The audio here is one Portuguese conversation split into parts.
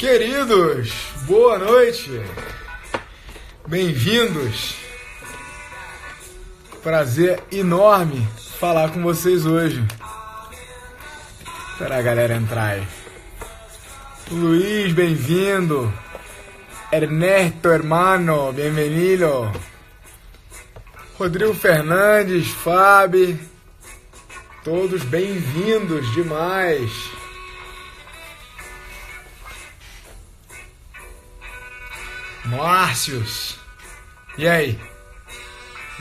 Queridos, boa noite, bem-vindos, prazer enorme falar com vocês hoje. Espera a galera entrar aí. Luiz, bem-vindo. Ernesto, hermano, bem-vindo. Rodrigo Fernandes, Fábio, todos bem-vindos demais. Márcios, e aí?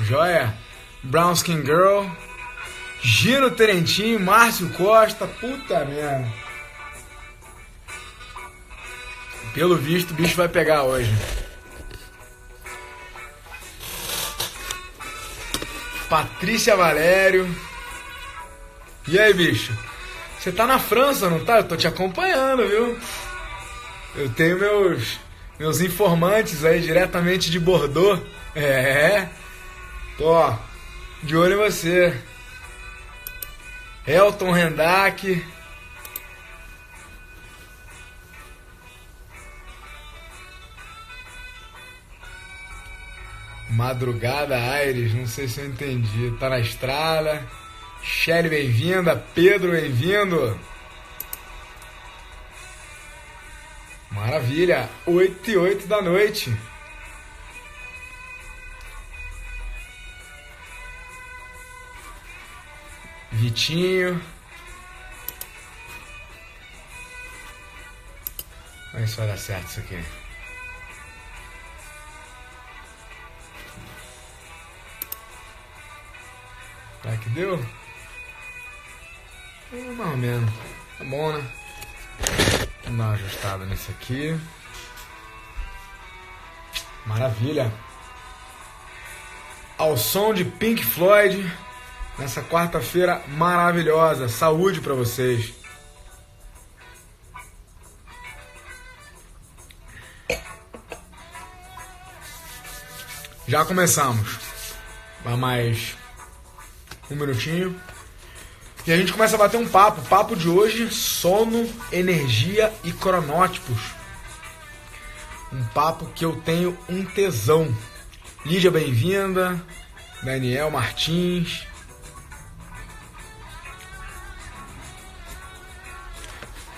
Joia? Brown Skin Girl, Gino Terentinho, Márcio Costa, puta merda. Pelo visto, o bicho vai pegar hoje. Patrícia Valério. E aí, bicho? Você tá na França, não tá? Eu tô te acompanhando, viu? Eu tenho meus informantes aí diretamente de Bordeaux. Tô de olho em você. Elton Rendac. Madrugada Aires, não sei se eu entendi. Tá na estrada. Shelly, bem-vinda. Pedro, bem-vindo. Maravilha, 8h08 da noite. Vitinho. Vamos ver se vai dar certo isso aqui. Será que deu? Mais ou menos. Tá bom, né? Vamos dar uma ajustada nesse aqui. Maravilha. Ao som de Pink Floyd, nessa quarta-feira maravilhosa. Saúde pra vocês. Já começamos. Vai mais um minutinho. E a gente começa a bater um papo. O papo de hoje, sono, energia e cronótipos. Um papo que eu tenho um tesão. Lídia, bem-vinda. Daniel Martins.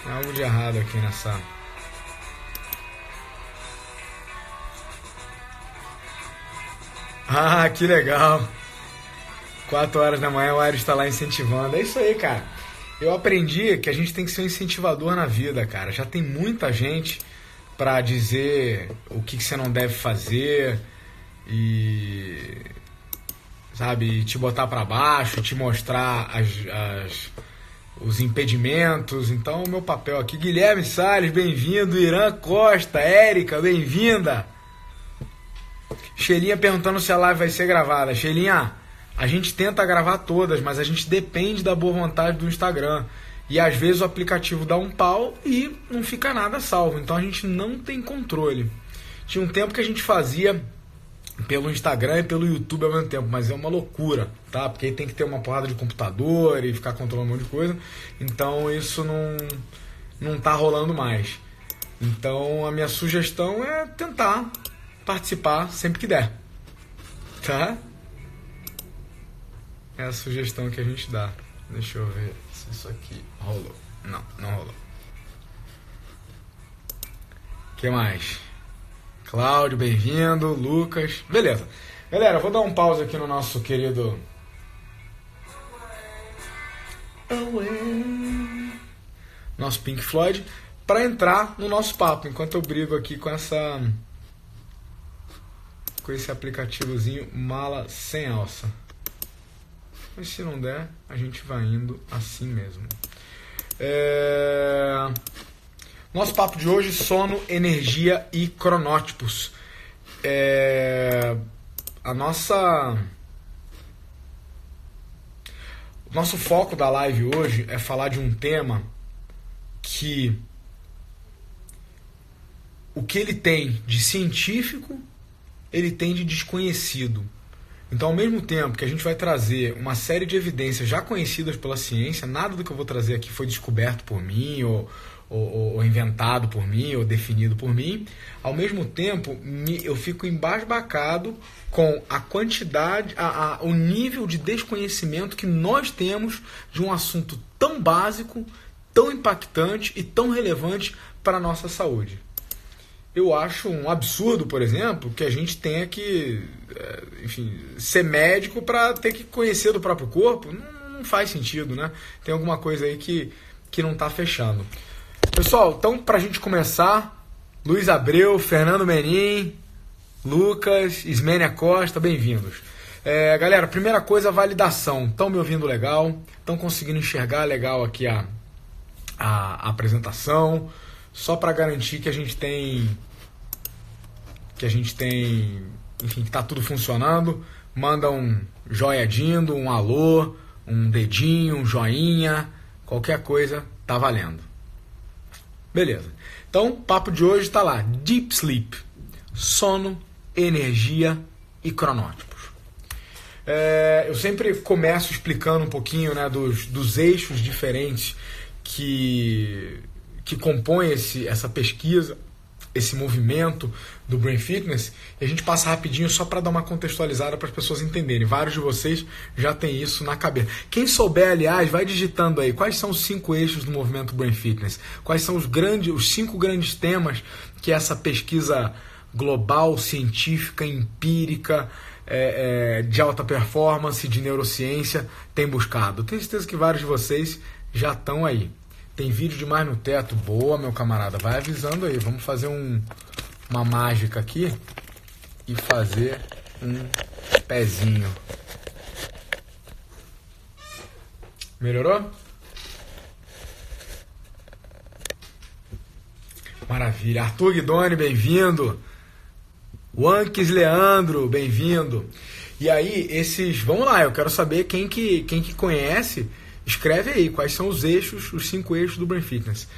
Tem algo de errado aqui nessa... Ah, que legal. 4 horas da manhã o Aires está lá incentivando. É isso aí, cara. Eu aprendi que a gente tem que ser um incentivador na vida, cara. Já tem muita gente pra dizer o que você não deve fazer e, sabe, te botar pra baixo, te mostrar os impedimentos. Então, o meu papel aqui... Guilherme Salles, bem-vindo. Irã Costa, Érica, bem-vinda. Xelinha perguntando se a live vai ser gravada. Xelinha... A gente tenta gravar todas, mas a gente depende da boa vontade do Instagram. E às vezes o aplicativo dá um pau e não fica nada salvo. Então a gente não tem controle. Tinha um tempo que a gente fazia pelo Instagram e pelo YouTube ao mesmo tempo, mas é uma loucura, tá? Porque aí tem que ter uma porrada de computador e ficar controlando um monte de coisa. Então isso não tá rolando mais. Então a minha sugestão é tentar participar sempre que der. Tá? É a sugestão que a gente dá. Deixa eu ver se isso aqui rolou. Não rolou. O que mais? Cláudio, bem-vindo. Lucas. Beleza. Galera, vou dar um pause aqui no nosso querido... Nosso Pink Floyd, para entrar no nosso papo, enquanto eu brigo aqui com esse aplicativozinho mala sem alça. Mas se não der, a gente vai indo assim mesmo. Nosso papo de hoje, sono, energia e cronótipos. O nosso foco da live hoje é falar de um tema que o que ele tem de científico, ele tem de desconhecido. Então, ao mesmo tempo que a gente vai trazer uma série de evidências já conhecidas pela ciência, nada do que eu vou trazer aqui foi descoberto por mim, ou inventado por mim, ou definido por mim, ao mesmo tempo eu fico embasbacado com a quantidade, o nível de desconhecimento que nós temos de um assunto tão básico, tão impactante e tão relevante para a nossa saúde. Eu acho um absurdo, por exemplo, que a gente tenha que, enfim, ser médico para ter que conhecer do próprio corpo. Não faz sentido, né? Tem alguma coisa aí que não está fechando. Pessoal, então, para a gente começar, Luiz Abreu, Fernando Menin, Lucas, Ismênia Costa, bem-vindos. Galera, primeira coisa, validação. Estão me ouvindo legal? Estão conseguindo enxergar legal aqui a apresentação? Só para garantir que a gente tem, enfim, que está tudo funcionando, manda um joiadindo, um alô, um dedinho, um joinha, qualquer coisa tá valendo. Beleza. Então, o papo de hoje está lá, Deep Sleep, sono, energia e cronótipos. Eu sempre começo explicando um pouquinho, né, dos eixos diferentes que compõe essa pesquisa, esse movimento do Brain Fitness, e a gente passa rapidinho só para dar uma contextualizada para as pessoas entenderem. Vários de vocês já têm isso na cabeça. Quem souber, aliás, vai digitando aí quais são os 5 eixos do movimento Brain Fitness, quais são os 5 grandes temas que essa pesquisa global, científica, empírica, de alta performance, de neurociência tem buscado. Tenho certeza que vários de vocês já estão aí. Tem vídeo demais no teto. Boa, meu camarada. Vai avisando aí. Vamos fazer uma mágica aqui e fazer um pezinho. Melhorou? Maravilha. Arthur Guidoni, bem-vindo. Wankes Leandro, bem-vindo. E aí, vamos lá, eu quero saber quem que conhece. Escreve aí quais são os 5 eixos do Brain Fitness.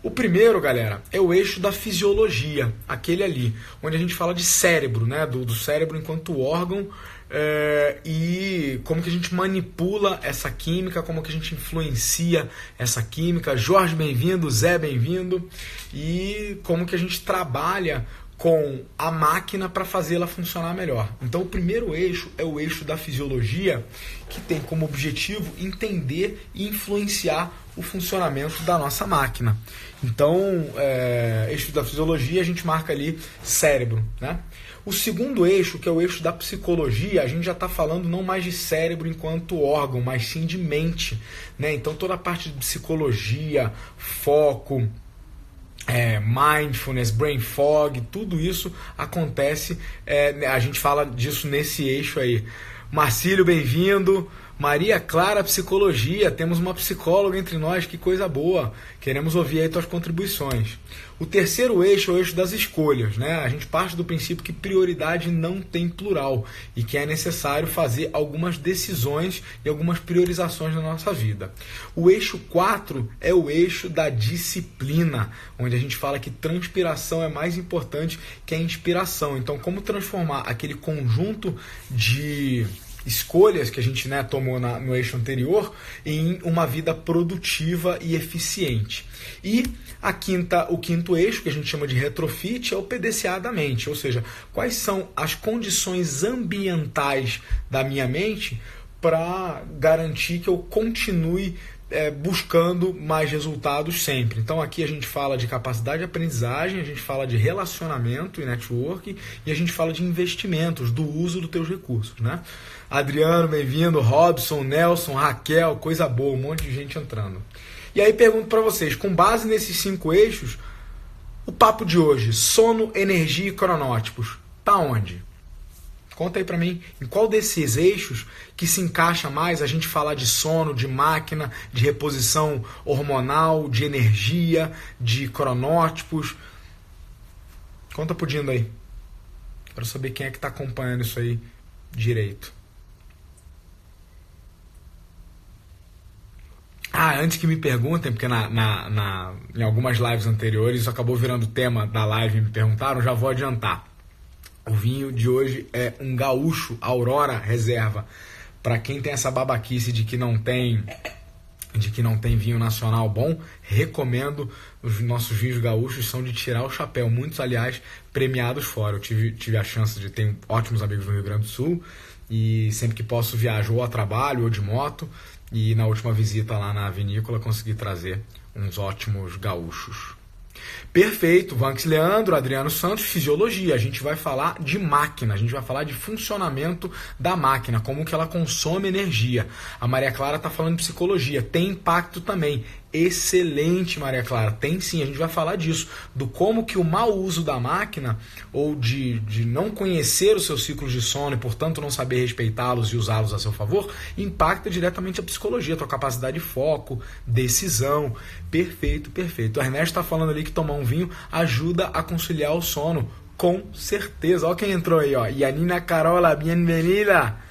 O primeiro, galera, é o eixo da fisiologia, aquele ali, onde a gente fala de cérebro, né? Do cérebro enquanto órgão, e como que a gente manipula essa química, como que a gente influencia essa química. Jorge, bem-vindo, Zé, bem-vindo. E como que a gente trabalha com a máquina para fazê-la funcionar melhor. Então, o primeiro eixo é o eixo da fisiologia, que tem como objetivo entender e influenciar o funcionamento da nossa máquina. Então, eixo da fisiologia, a gente marca ali cérebro, né? O segundo eixo, que é o eixo da psicologia, a gente já está falando não mais de cérebro enquanto órgão, mas sim de mente, né? Então, toda a parte de psicologia, foco, mindfulness, brain fog, tudo isso acontece, a gente fala disso nesse eixo aí. Marcílio, bem-vindo. Maria Clara, psicologia, temos uma psicóloga entre nós, que coisa boa, queremos ouvir aí tuas contribuições. O terceiro eixo é o eixo das escolhas, né? A gente parte do princípio que prioridade não tem plural e que é necessário fazer algumas decisões e algumas priorizações na nossa vida. O eixo 4 é o eixo da disciplina, onde a gente fala que transpiração é mais importante que a inspiração. Então, como transformar aquele conjunto de escolhas que a gente, né, tomou no eixo anterior em uma vida produtiva e eficiente. E o quinto eixo, que a gente chama de retrofit, é o PDCA da mente, ou seja, quais são as condições ambientais da minha mente para garantir que eu continue buscando mais resultados sempre. Então aqui a gente fala de capacidade de aprendizagem, a gente fala de relacionamento e network, e a gente fala de investimentos, do uso dos teus recursos, né? Adriano, bem-vindo, Robson, Nelson, Raquel, coisa boa, um monte de gente entrando. E aí pergunto para vocês, com base nesses 5 eixos, o papo de hoje, sono, energia e cronótipos, tá onde? Conta aí pra mim, em qual desses eixos que se encaixa mais a gente falar de sono, de máquina, de reposição hormonal, de energia, de cronótipos? Conta pudindo aí. Quero saber quem é que tá acompanhando isso aí direito. Antes que me perguntem, porque em algumas lives anteriores isso acabou virando tema da live e me perguntaram, já vou adiantar. O vinho de hoje é um gaúcho Aurora Reserva. Para quem tem essa babaquice de que não tem vinho nacional bom, recomendo. Os nossos vinhos gaúchos são de tirar o chapéu. Muitos, aliás, premiados fora. Eu tive a chance de ter ótimos amigos no Rio Grande do Sul e sempre que posso viajo ou a trabalho ou de moto. E na última visita lá na vinícola consegui trazer uns ótimos gaúchos. Perfeito, Vanks Leandro, Adriano Santos, fisiologia. A gente vai falar de máquina, a gente vai falar de funcionamento da máquina, como que ela consome energia. A Maria Clara está falando de psicologia, tem impacto também. Excelente, Maria Clara, tem sim, a gente vai falar disso, do como que o mau uso da máquina, ou de não conhecer os seus ciclos de sono e, portanto, não saber respeitá-los e usá-los a seu favor, impacta diretamente a psicologia, a tua capacidade de foco, decisão. Perfeito, perfeito. O Ernesto está falando ali que tomar um vinho ajuda a conciliar o sono, com certeza. Olha quem entrou aí, ó. Yanina Carola, bem-vinda.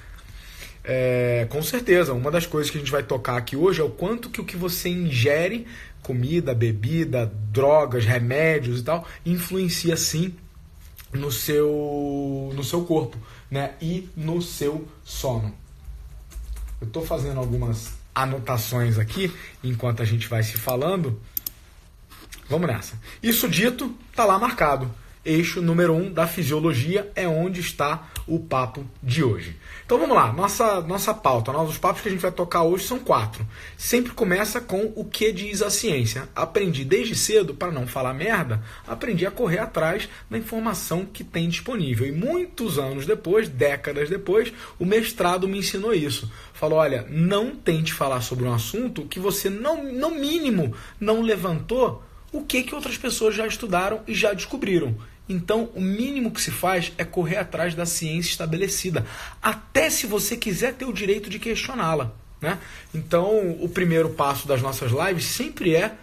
Com certeza, uma das coisas que a gente vai tocar aqui hoje é o quanto que o que você ingere, comida, bebida, drogas, remédios e tal, influencia sim no seu corpo, né? E no seu sono. Eu estou fazendo algumas anotações aqui enquanto a gente vai se falando. Vamos nessa. Isso dito, tá lá marcado. Eixo número 1 da fisiologia é onde está o papo de hoje. Então vamos lá, nossa pauta, os papos que a gente vai tocar hoje são 4. Sempre começa com o que diz a ciência. Aprendi desde cedo, para não falar merda, aprendi a correr atrás da informação que tem disponível. E muitos anos depois, décadas depois, o mestrado me ensinou isso. Falou, olha, não tente falar sobre um assunto que você, no mínimo, não levantou o que outras pessoas já estudaram e já descobriram. Então, o mínimo que se faz é correr atrás da ciência estabelecida, até se você quiser ter o direito de questioná-la, né? Então, o primeiro passo das nossas lives sempre é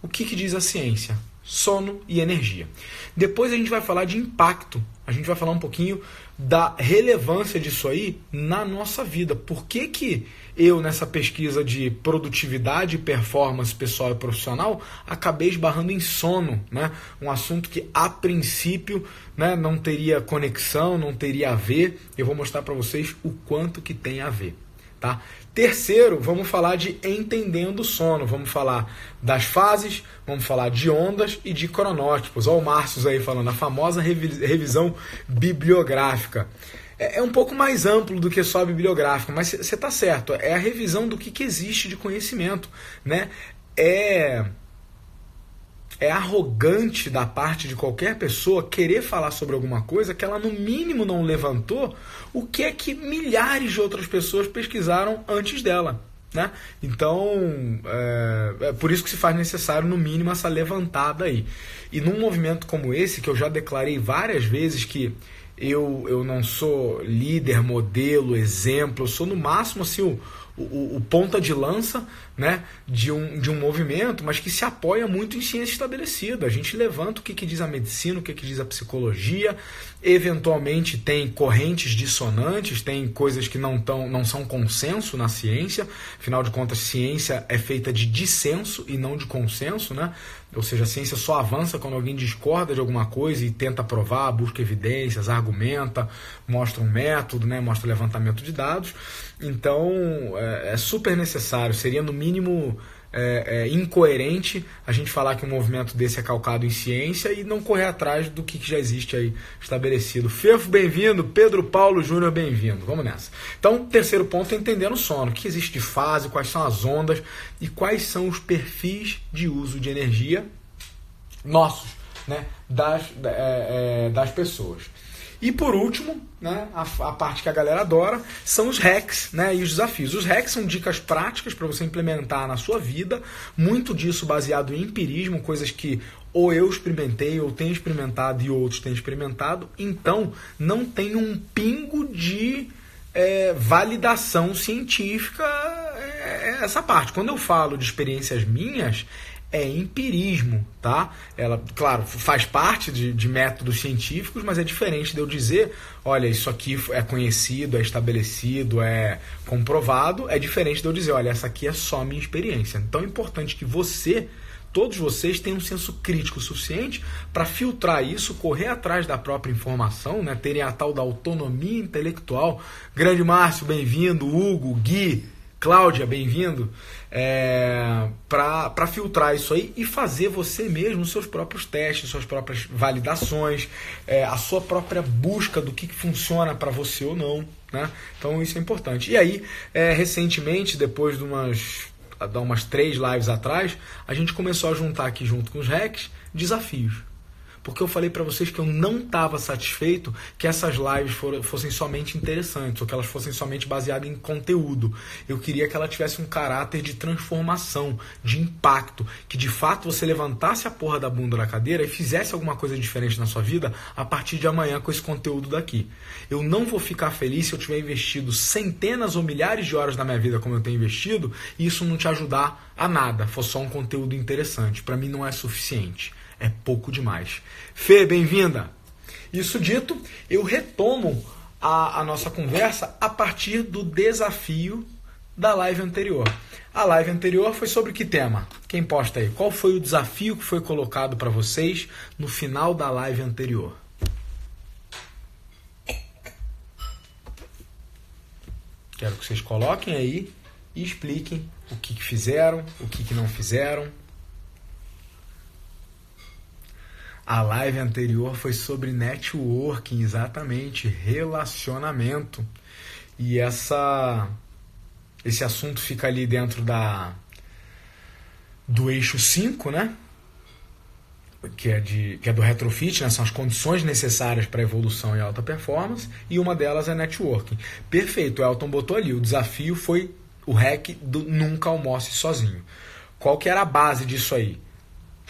o que diz a ciência: sono e energia. Depois a gente vai falar de impacto, a gente vai falar um pouquinho da relevância disso aí na nossa vida. Por que eu, nessa pesquisa de produtividade e performance pessoal e profissional, acabei esbarrando em sono, né? Um assunto que, a princípio, né, não teria conexão, não teria a ver. Eu vou mostrar para vocês o quanto que tem a ver, tá? Terceiro, vamos falar de entendendo o sono. Vamos falar das fases, vamos falar de ondas e de cronótipos. Olha o Márcio aí falando, a famosa revisão bibliográfica. É um pouco mais amplo do que só bibliográfico, mas você está certo. É a revisão do que existe de conhecimento, né? É arrogante da parte de qualquer pessoa querer falar sobre alguma coisa que ela no mínimo não levantou o que é que milhares de outras pessoas pesquisaram antes dela, né? Então, é por isso que se faz necessário, no mínimo, essa levantada aí. E num movimento como esse, que eu já declarei várias vezes que eu não sou líder, modelo, exemplo, eu sou no máximo assim, o ponta de lança, né, de um movimento, mas que se apoia muito em ciência estabelecida. A gente levanta o que diz a medicina, o que diz a psicologia, eventualmente tem correntes dissonantes, tem coisas que não são consenso na ciência, afinal de contas, ciência é feita de dissenso e não de consenso, né? Ou seja, a ciência só avança quando alguém discorda de alguma coisa e tenta provar, busca evidências, argumenta, mostra um método, né? Mostra levantamento de dados. Então, é super necessário, seria no mínimo incoerente a gente falar que um movimento desse é calcado em ciência e não correr atrás do que já existe aí estabelecido. Fefo, bem-vindo. Pedro Paulo Júnior, bem-vindo. Vamos nessa. Então, terceiro ponto é entendendo o sono. O que existe de fase, quais são as ondas e quais são os perfis de uso de energia nossos, né, das pessoas. E por último, né, a parte que a galera adora, são os hacks, né, e os desafios. Os hacks são dicas práticas para você implementar na sua vida, muito disso baseado em empirismo, coisas que ou eu experimentei, ou tenho experimentado e outros têm experimentado, então não tem um pingo de validação científica essa parte. Quando eu falo de experiências minhas, é empirismo, tá? Ela, claro, faz parte de métodos científicos, mas é diferente de eu dizer, olha, isso aqui é conhecido, é estabelecido, é comprovado, é diferente de eu dizer, olha, essa aqui é só minha experiência. Então é importante que você todos vocês têm um senso crítico suficiente para filtrar isso, correr atrás da própria informação, né? Terem a tal da autonomia intelectual. Grande Márcio, bem-vindo. Hugo, Gui, Cláudia, bem-vindo. Para filtrar isso aí e fazer você mesmo os seus próprios testes, suas próprias validações, a sua própria busca do que funciona para você ou não, né? Então isso é importante. E aí, recentemente, depois de umas 3 lives atrás, a gente começou a juntar aqui junto com os hacks desafios. Porque eu falei para vocês que eu não estava satisfeito que essas lives fossem somente interessantes, ou que elas fossem somente baseadas em conteúdo. Eu queria que ela tivesse um caráter de transformação, de impacto, que de fato você levantasse a porra da bunda da cadeira e fizesse alguma coisa diferente na sua vida a partir de amanhã com esse conteúdo daqui. Eu não vou ficar feliz se eu tiver investido centenas ou milhares de horas na minha vida como eu tenho investido e isso não te ajudar a nada, for só um conteúdo interessante. Para mim não é suficiente. É pouco demais. Fê, bem-vinda. Isso dito, eu retomo a nossa conversa a partir do desafio da live anterior. A live anterior foi sobre que tema? Quem posta aí? Qual foi o desafio que foi colocado para vocês no final da live anterior? Quero que vocês coloquem aí e expliquem o que fizeram, o que não fizeram. A live anterior foi sobre networking, exatamente, relacionamento. E esse assunto fica ali dentro do eixo 5, né? Que é do retrofit, né? São as condições necessárias para evolução e alta performance, e uma delas é networking. Perfeito, o Elton botou ali, o desafio foi o hack do nunca almoce sozinho. Qual que era a base disso aí?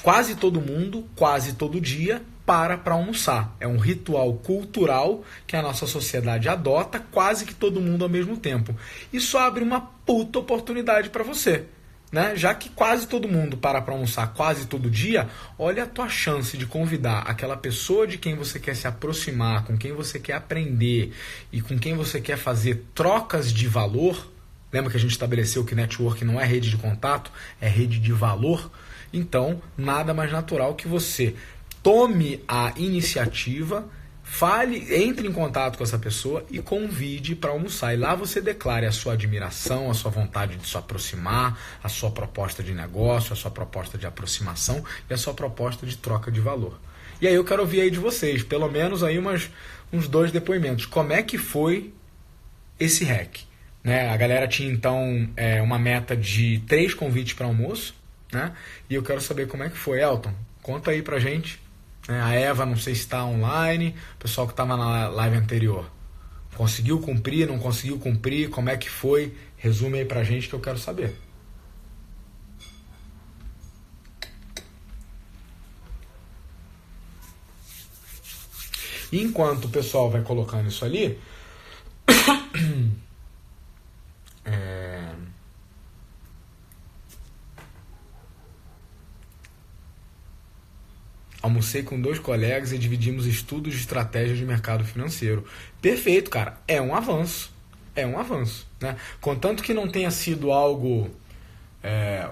Quase todo mundo, quase todo dia, para almoçar. É um ritual cultural que a nossa sociedade adota, quase que todo mundo ao mesmo tempo. Isso abre uma puta oportunidade para você, né? Já que quase todo mundo para almoçar quase todo dia, olha a tua chance de convidar aquela pessoa de quem você quer se aproximar, com quem você quer aprender e com quem você quer fazer trocas de valor. Lembra que a gente estabeleceu que network não é rede de contato, é rede de valor? Então, nada mais natural que você tome a iniciativa, entre em contato com essa pessoa e convide para almoçar. E lá você declare a sua admiração, a sua vontade de se aproximar, a sua proposta de negócio, a sua proposta de aproximação e a sua proposta de troca de valor. E aí eu quero ouvir aí de vocês, pelo menos aí uns 2 depoimentos. Como é que foi esse hack? Né? A galera tinha então uma meta de 3 convites para almoço, né? E eu quero saber como é que foi. Elton, conta aí pra gente. A Eva, não sei se está online, o pessoal que estava na live anterior. Conseguiu cumprir, não conseguiu cumprir? Como é que foi? Resume aí pra gente que eu quero saber. E enquanto o pessoal vai colocando isso ali... Almocei com 2 colegas e dividimos estudos de estratégia de mercado financeiro. Perfeito, cara. É um avanço. Né? Contanto que não tenha sido algo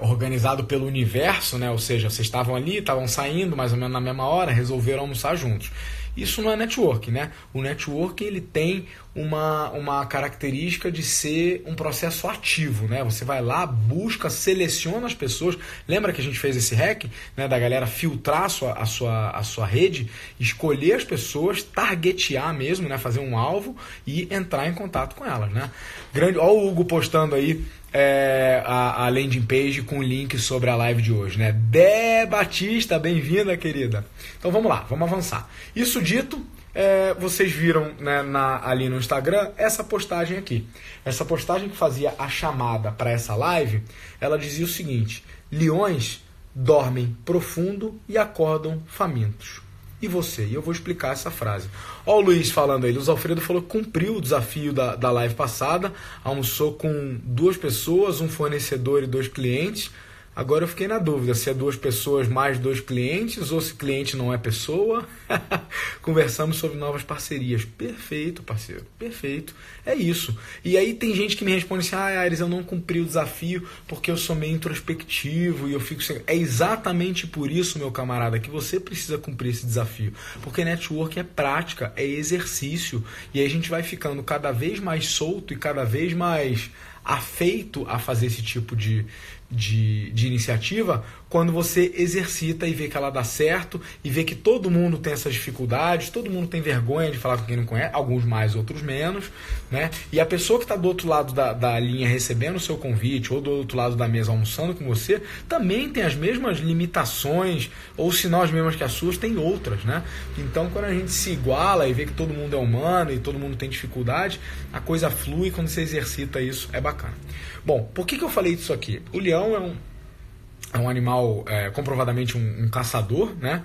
organizado pelo universo, né? Ou seja, vocês estavam ali, estavam saindo mais ou menos na mesma hora, resolveram almoçar juntos. Isso não é networking, né? O networking ele tem uma característica de ser um processo ativo, né? Você vai lá, busca, seleciona as pessoas. Lembra que a gente fez esse hack, né, da galera filtrar a sua rede, escolher as pessoas, targetear mesmo, né, fazer um alvo e entrar em contato com elas, né? Olha o Hugo postando aí a landing page com o link sobre a live de hoje, né? Dé Batista, bem-vinda, querida. Então vamos lá, vamos avançar. Isso dito, vocês viram, né, ali no Instagram essa postagem aqui. Essa postagem que fazia a chamada para essa live, ela dizia o seguinte: leões dormem profundo e acordam famintos. E você? E eu vou explicar essa frase. Ó o Luiz falando aí. Luiz Alfredo falou que cumpriu o desafio da live passada. Almoçou com 2 pessoas, um fornecedor e 2 clientes. Agora eu fiquei na dúvida se é 2 pessoas mais 2 clientes ou se cliente não é pessoa. Conversamos sobre novas parcerias. Perfeito, parceiro. Perfeito. É isso. E aí tem gente que me responde assim, Aires, eu não cumpri o desafio porque eu sou meio introspectivo e eu fico sem... É exatamente por isso, meu camarada, que você precisa cumprir esse desafio. Porque network é prática, é exercício. E aí a gente vai ficando cada vez mais solto e cada vez mais afeito a fazer esse tipo de iniciativa quando você exercita e vê que ela dá certo e vê que todo mundo tem essas dificuldades, todo mundo tem vergonha de falar com quem não conhece, alguns mais, outros menos, né? E a pessoa que está do outro lado da linha recebendo o seu convite ou do outro lado da mesa almoçando com você também tem as mesmas limitações ou se não as mesmas que as suas, tem outras, né? Então quando a gente se iguala e vê que todo mundo é humano e todo mundo tem dificuldade, a coisa flui quando você exercita isso, é bacana. Bom, por que eu falei disso aqui? O leão é um animal comprovadamente um caçador, né?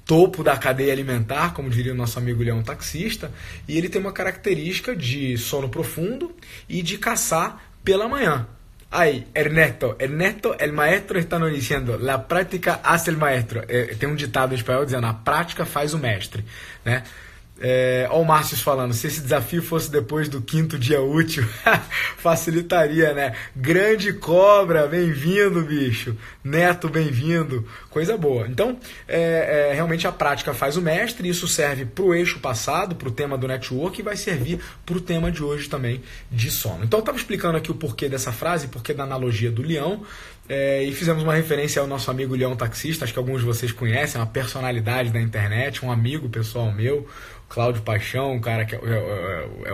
Topo da cadeia alimentar, como diria o nosso amigo leão taxista, e ele tem uma característica de sono profundo e de caçar pela manhã. Aí, Ernesto, el maestro está nos dizendo, la prática hace el maestro. Tem um ditado em espanhol dizendo, a prática faz o mestre, né? Olha o Márcio falando, se esse desafio fosse depois do 5º dia útil, facilitaria, né? Grande Cobra, bem-vindo, bicho. Neto, bem-vindo. Coisa boa. Então, realmente a prática faz o mestre, isso serve para o eixo passado, para o tema do network, e vai servir para o tema de hoje também, de sono. Então, eu estava explicando aqui o porquê dessa frase, porquê da analogia do leão, e fizemos uma referência ao nosso amigo leão taxista, acho que alguns de vocês conhecem, uma personalidade da internet, um amigo pessoal meu, Cláudio Paixão, um cara que é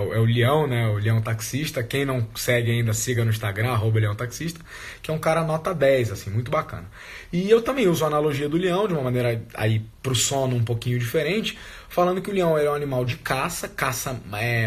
o Leão, né? O Leão Taxista. Quem não segue ainda, siga no Instagram, @Leão Taxista, que é um cara nota 10, assim, muito bacana. E eu também uso a analogia do leão, de uma maneira aí pro sono um pouquinho diferente, falando que o leão é um animal de caça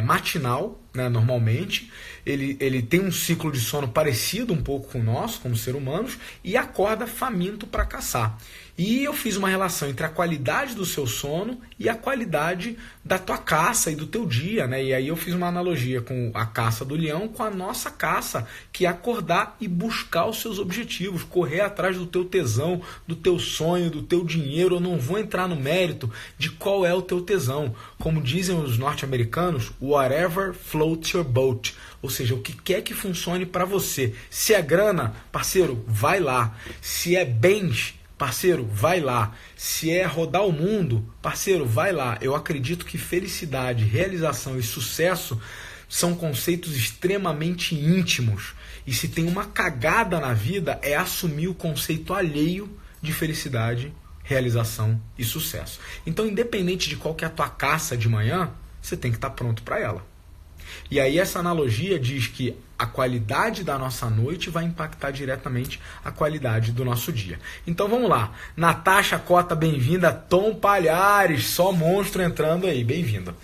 matinal, né, normalmente. Ele tem um ciclo de sono parecido um pouco com o nosso, como seres humanos, e acorda faminto para caçar. E eu fiz uma relação entre a qualidade do seu sono e a qualidade da tua caça e do teu dia, né? E aí eu fiz uma analogia com a caça do leão com a nossa caça, que é acordar e buscar os seus objetivos, correr atrás do teu tesão, do teu sonho, do teu dinheiro. Eu não vou entrar no mérito de qual é o teu tesão. Como dizem os norte-americanos, whatever floats your boat. Ou seja, o que quer que funcione para você. Se é grana, parceiro, vai lá. Se é bens, parceiro, vai lá. Se é rodar o mundo, parceiro, vai lá. Eu acredito que felicidade, realização e sucesso são conceitos extremamente íntimos. E se tem uma cagada na vida, é assumir o conceito alheio de felicidade, realização e sucesso. Então, independente de qual que é a tua caça de manhã, você tem que estar pronto para ela. E aí essa analogia diz que a qualidade da nossa noite vai impactar diretamente a qualidade do nosso dia. Então vamos lá. Natasha Cota, bem-vinda. Tom Palhares, só monstro entrando aí, bem-vinda.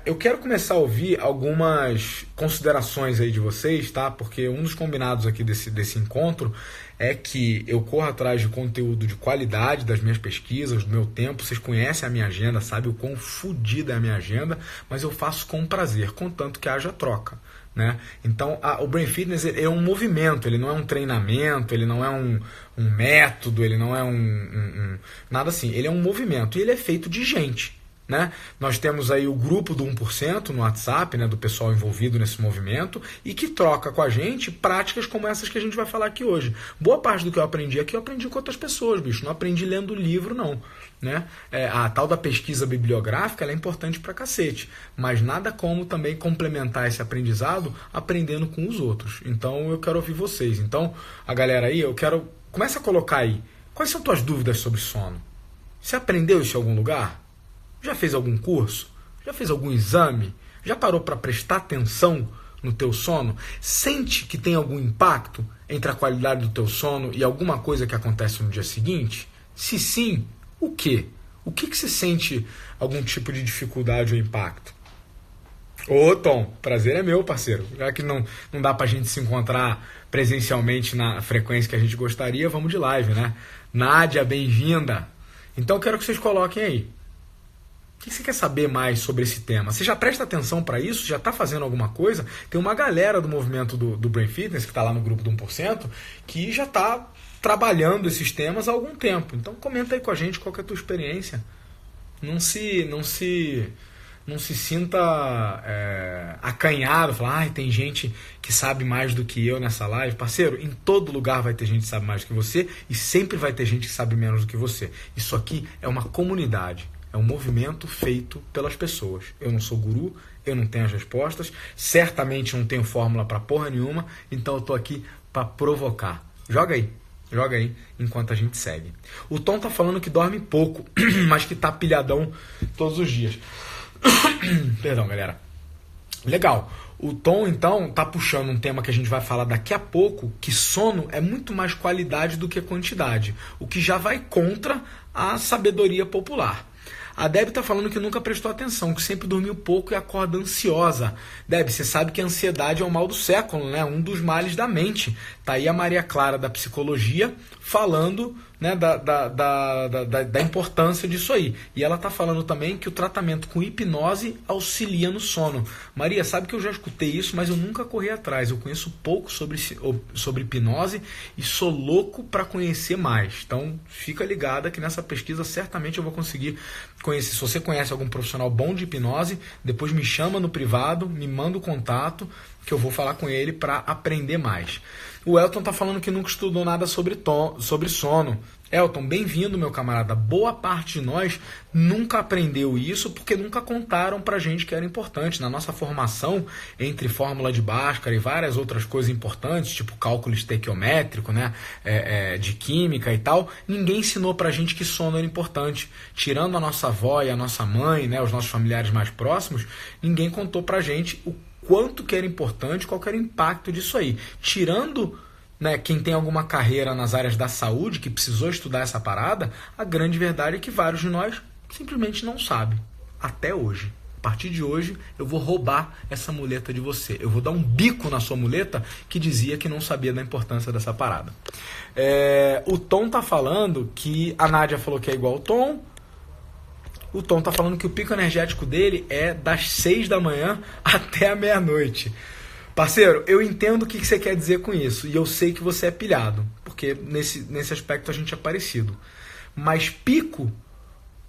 Eu quero começar a ouvir algumas considerações aí de vocês, tá? Porque um dos combinados aqui desse encontro é que eu corro atrás de conteúdo de qualidade das minhas pesquisas, do meu tempo. Vocês conhecem a minha agenda, sabe o quão fodida é a minha agenda, mas eu faço com prazer, contanto que haja troca, né? Então o Brain Fitness é um movimento, ele não é um treinamento, ele não é um método, ele não é nada assim, ele é um movimento e ele é feito de gente, né? Nós temos aí o grupo do 1% no WhatsApp, né, do pessoal envolvido nesse movimento e que troca com a gente práticas como essas que a gente vai falar aqui hoje. Boa parte do que eu aprendi aqui eu aprendi com outras pessoas, bicho. Não aprendi lendo livro, não, né? A tal da pesquisa bibliográfica ela é importante pra cacete, mas nada como também complementar esse aprendizado aprendendo com os outros. Então eu quero ouvir vocês. Então a galera aí, começa a colocar aí quais são tuas dúvidas sobre sono. Você aprendeu isso em algum lugar? Já fez algum curso? Já fez algum exame? Já parou para prestar atenção no teu sono? Sente que tem algum impacto entre a qualidade do teu sono e alguma coisa que acontece no dia seguinte? Se sim, o quê? O que você sente algum tipo de dificuldade ou impacto? Ô Tom, prazer é meu, parceiro. Já que não dá pra gente se encontrar presencialmente na frequência que a gente gostaria, vamos de live, né? Nádia, bem-vinda. Então eu quero que vocês coloquem aí. O que você quer saber mais sobre esse tema? Você já presta atenção para isso? Já está fazendo alguma coisa? Tem uma galera do movimento do Brain Fitness, que está lá no grupo do 1%, que já está trabalhando esses temas há algum tempo. Então comenta aí com a gente qual que é a tua experiência. Não se sinta acanhado, falar, tem gente que sabe mais do que eu nessa live. Parceiro, em todo lugar vai ter gente que sabe mais do que você e sempre vai ter gente que sabe menos do que você. Isso aqui é uma comunidade, é um movimento feito pelas pessoas. Eu não sou guru, eu não tenho as respostas, certamente não tenho fórmula pra porra nenhuma, então eu tô aqui pra provocar. Joga aí enquanto a gente segue. O Tom tá falando que dorme pouco, mas que tá pilhadão todos os dias. Perdão, galera. Legal. O Tom, então, tá puxando um tema que a gente vai falar daqui a pouco, que sono é muito mais qualidade do que quantidade, o que já vai contra a sabedoria popular. A Deb tá falando que nunca prestou atenção, que sempre dormiu pouco e acorda ansiosa. Deb, você sabe que a ansiedade é o mal do século, né? Um dos males da mente. Tá aí a Maria Clara da psicologia falando, né, da importância disso aí. E ela tá falando também que o tratamento com hipnose auxilia no sono. Maria, sabe que eu já escutei isso, mas eu nunca corri atrás. Eu conheço pouco sobre hipnose e sou louco para conhecer mais. Então fica ligada que nessa pesquisa certamente eu vou conseguir conhecer. Se você conhece algum profissional bom de hipnose, depois me chama no privado, me manda o contato que eu vou falar com ele para aprender mais. O Elton tá falando que nunca estudou nada sobre sono. Elton, bem-vindo, meu camarada. Boa parte de nós nunca aprendeu isso porque nunca contaram pra gente que era importante. Na nossa formação, entre fórmula de Bhaskara e várias outras coisas importantes, tipo cálculo estequiométrico, né, de química e tal, ninguém ensinou pra gente que sono era importante. Tirando a nossa avó e a nossa mãe, né, os nossos familiares mais próximos, ninguém contou pra gente o quanto que era importante, qual que era o impacto disso aí. Tirando, né, quem tem alguma carreira nas áreas da saúde, que precisou estudar essa parada, a grande verdade é que vários de nós simplesmente não sabem. Até hoje. A partir de hoje, eu vou roubar essa muleta de você. Eu vou dar um bico na sua muleta que dizia que não sabia da importância dessa parada. O Tom tá falando que... A Nádia falou que é igual ao Tom. O Tom tá falando que o pico energético dele é das 6 da manhã até a meia-noite. Parceiro, eu entendo o que você quer dizer com isso. E eu sei que você é pilhado. Porque nesse aspecto a gente é parecido. Mas pico,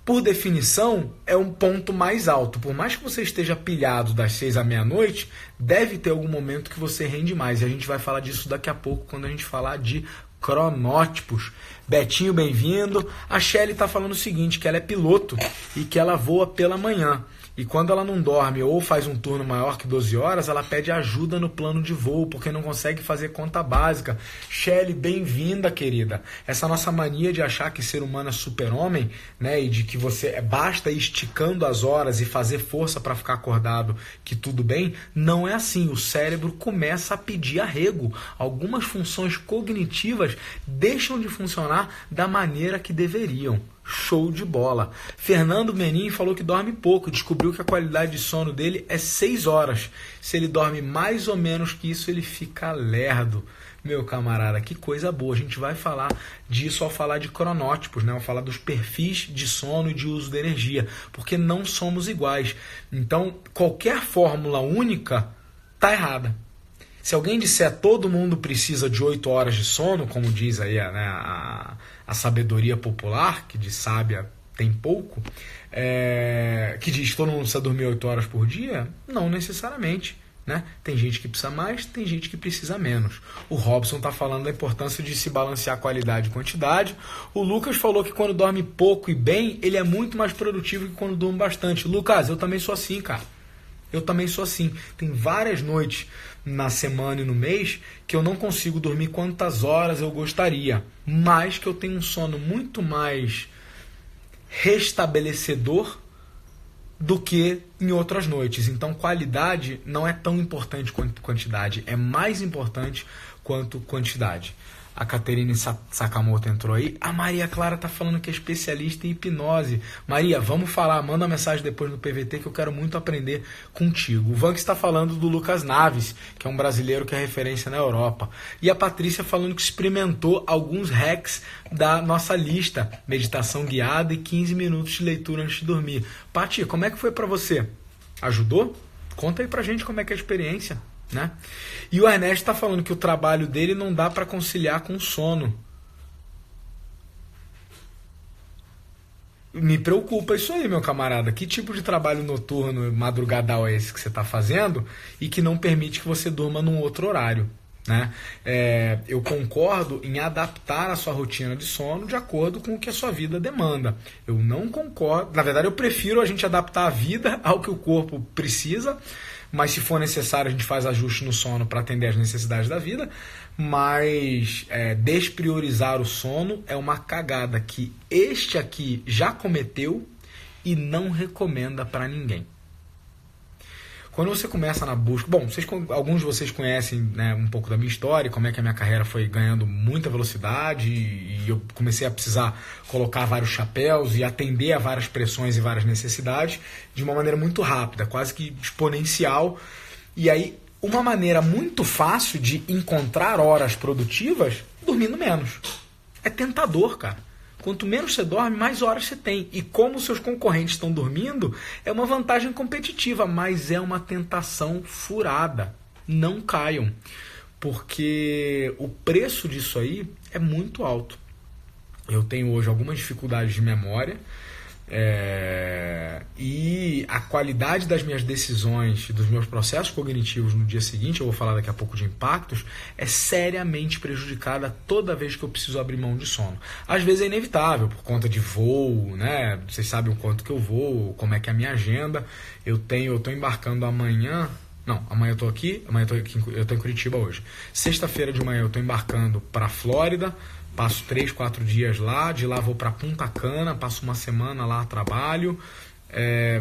por definição, é um ponto mais alto. Por mais que você esteja pilhado das 6 à meia-noite, deve ter algum momento que você rende mais. E a gente vai falar disso daqui a pouco, quando a gente falar de cronótipos. Betinho, bem-vindo. A Shelly está falando o seguinte, que ela é piloto e que ela voa pela manhã. E quando ela não dorme ou faz um turno maior que 12 horas, ela pede ajuda no plano de voo, porque não consegue fazer conta básica. Shelly, bem-vinda, querida. Essa nossa mania de achar que ser humano é super-homem, né, e de que você basta ir esticando as horas e fazer força para ficar acordado, que tudo bem, não é assim. O cérebro começa a pedir arrego. Algumas funções cognitivas deixam de funcionar da maneira que deveriam. Show de bola. Fernando Menin falou que dorme pouco, descobriu que a qualidade de sono dele é 6 horas. Se ele dorme mais ou menos que isso, ele fica lerdo. Meu camarada, que coisa boa. A gente vai falar disso ao falar de cronótipos, né? Ao falar dos perfis de sono e de uso da energia, porque não somos iguais. Então, qualquer fórmula única tá errada. Se alguém disser todo mundo precisa de 8 horas de sono, como diz aí, né, a sabedoria popular, que de sábia tem pouco, que diz que todo mundo precisa dormir 8 horas por dia, não necessariamente. Né? Tem gente que precisa mais, tem gente que precisa menos. O Robson está falando da importância de se balancear qualidade e quantidade. O Lucas falou que quando dorme pouco e bem, ele é muito mais produtivo que quando dorme bastante. Lucas, eu também sou assim, cara. Eu também sou assim. Tem várias noites na semana e no mês que eu não consigo dormir quantas horas eu gostaria, mas que eu tenho um sono muito mais restabelecedor do que em outras noites. Então qualidade não é tão importante quanto quantidade, é mais importante quanto quantidade. A Caterine Sakamoto entrou aí. A Maria Clara tá falando que é especialista em hipnose. Maria, vamos falar, manda uma mensagem depois no PVT que eu quero muito aprender contigo. O Vanks está falando do Lucas Naves, que é um brasileiro que é referência na Europa. E a Patrícia falando que experimentou alguns hacks da nossa lista. Meditação guiada e 15 minutos de leitura antes de dormir. Pati, como é que foi para você? Ajudou? Conta aí pra gente como é que é a experiência. Né? E o Ernesto está falando que o trabalho dele não dá para conciliar com o sono. Me preocupa isso aí, meu camarada. Que tipo de trabalho noturno, madrugadal é esse que você está fazendo e que não permite que você durma num outro horário? Né? Eu concordo em adaptar a sua rotina de sono de acordo com o que a sua vida demanda. Eu não concordo, na verdade eu prefiro a gente adaptar a vida ao que o corpo precisa, mas se for necessário a gente faz ajuste no sono para atender às necessidades da vida, mas despriorizar o sono é uma cagada que este aqui já cometeu e não recomenda para ninguém. Quando você começa na busca... Bom, alguns de vocês conhecem, né, um pouco da minha história, como é que a minha carreira foi ganhando muita velocidade e eu comecei a precisar colocar vários chapéus e atender a várias pressões e várias necessidades de uma maneira muito rápida, quase que exponencial. E aí, uma maneira muito fácil de encontrar horas produtivas, dormindo menos. É tentador, cara. Quanto menos você dorme, mais horas você tem. E como seus concorrentes estão dormindo, é uma vantagem competitiva, mas é uma tentação furada. Não caiam, porque o preço disso aí é muito alto. Eu tenho hoje algumas dificuldades de memória, e a qualidade das minhas decisões, dos meus processos cognitivos no dia seguinte, eu vou falar daqui a pouco de impactos, é seriamente prejudicada toda vez que eu preciso abrir mão de sono. Às vezes é inevitável, por conta de voo, né? Vocês sabem o quanto que eu vou, como é que é a minha agenda. Eu estou embarcando amanhã. Não, amanhã eu estou aqui, eu estou em Curitiba hoje. Sexta-feira de manhã eu estou embarcando para a Flórida. Passo 3, 4 dias lá, de lá vou para Punta Cana, passo uma semana lá, trabalho,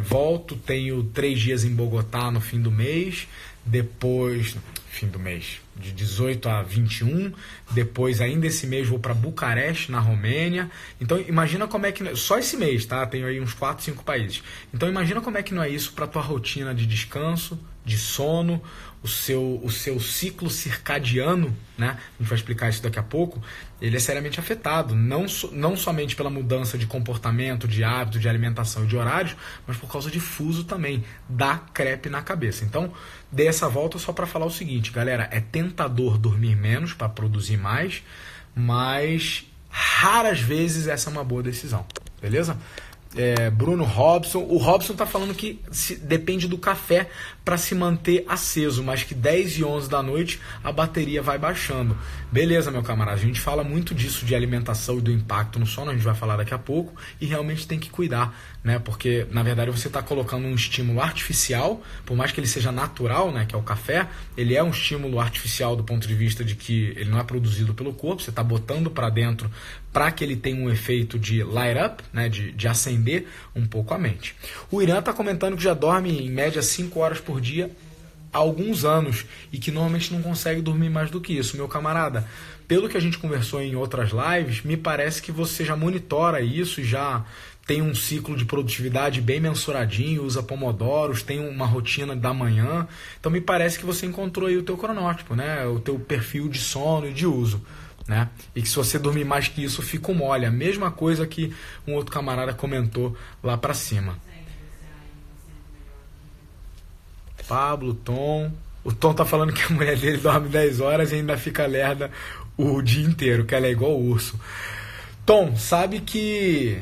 volto, tenho 3 dias em Bogotá no fim do mês, depois, fim do mês, de 18 a 21, depois ainda esse mês vou para Bucareste, na Romênia. Então imagina como é que, só esse mês, tá? Tenho aí uns 4, 5 países. Então imagina como é que não é isso para tua rotina de descanso, de sono, o seu ciclo circadiano, né? A gente vai explicar isso daqui a pouco. Ele é seriamente afetado, não somente pela mudança de comportamento, de hábito, de alimentação e de horários, mas por causa de fuso também, dá crepe na cabeça. Então, dei essa volta só para falar o seguinte, galera, é tentador dormir menos para produzir mais, mas raras vezes essa é uma boa decisão, beleza? Bruno Robson. O Robson tá falando que depende do café para se manter aceso, mas que 10 e 11 da noite a bateria vai baixando. Beleza, meu camarada, a gente fala muito disso de alimentação e do impacto no sono, a gente vai falar daqui a pouco, e realmente tem que cuidar, né? Porque na verdade você está colocando um estímulo artificial, por mais que ele seja natural, né, que é o café, ele é um estímulo artificial do ponto de vista de que ele não é produzido pelo corpo, você está botando para dentro para que ele tenha um efeito de light up, né, de acender um pouco a mente. O Irã está comentando que já dorme em média 5 horas por dia há alguns anos e que normalmente não consegue dormir mais do que isso. Meu camarada, pelo que a gente conversou em outras lives, me parece que você já monitora isso e já tem um ciclo de produtividade bem mensuradinho, usa pomodoros, tem uma rotina da manhã. Então me parece que você encontrou aí o teu cronótipo, né, o teu perfil de sono e de uso. Né? E que se você dormir mais que isso, fica um mole. A mesma coisa que um outro camarada comentou lá pra cima. Pablo, Tom. O Tom tá falando que a mulher dele dorme 10 horas e ainda fica lerda o dia inteiro, que ela é igual o urso. Tom, sabe que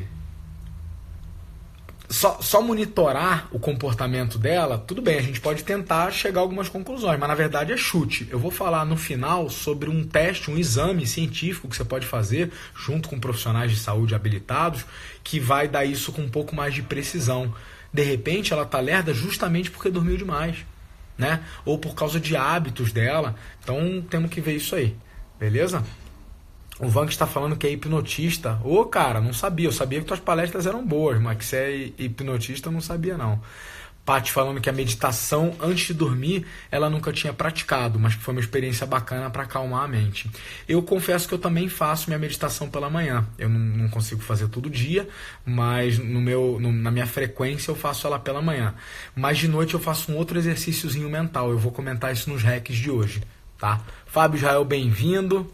só monitorar o comportamento dela, tudo bem, a gente pode tentar chegar a algumas conclusões, mas na verdade é chute. Eu vou falar no final sobre um teste, um exame científico que você pode fazer junto com profissionais de saúde habilitados, que vai dar isso com um pouco mais de precisão. De repente ela tá lerda justamente porque dormiu demais, né? Ou por causa de hábitos dela. Então temos que ver isso aí, beleza? O Van que está falando que é hipnotista. Ô, cara, não sabia. Eu sabia que tuas palestras eram boas, mas que você é hipnotista eu não sabia, não. Paty falando que a meditação antes de dormir ela nunca tinha praticado, mas que foi uma experiência bacana para acalmar a mente. Eu confesso que eu também faço minha meditação pela manhã. Eu não consigo fazer todo dia, mas na minha frequência eu faço ela pela manhã. Mas de noite eu faço um outro exercíciozinho mental. Eu vou comentar isso nos hacks de hoje, tá? Fábio Israel, bem-vindo.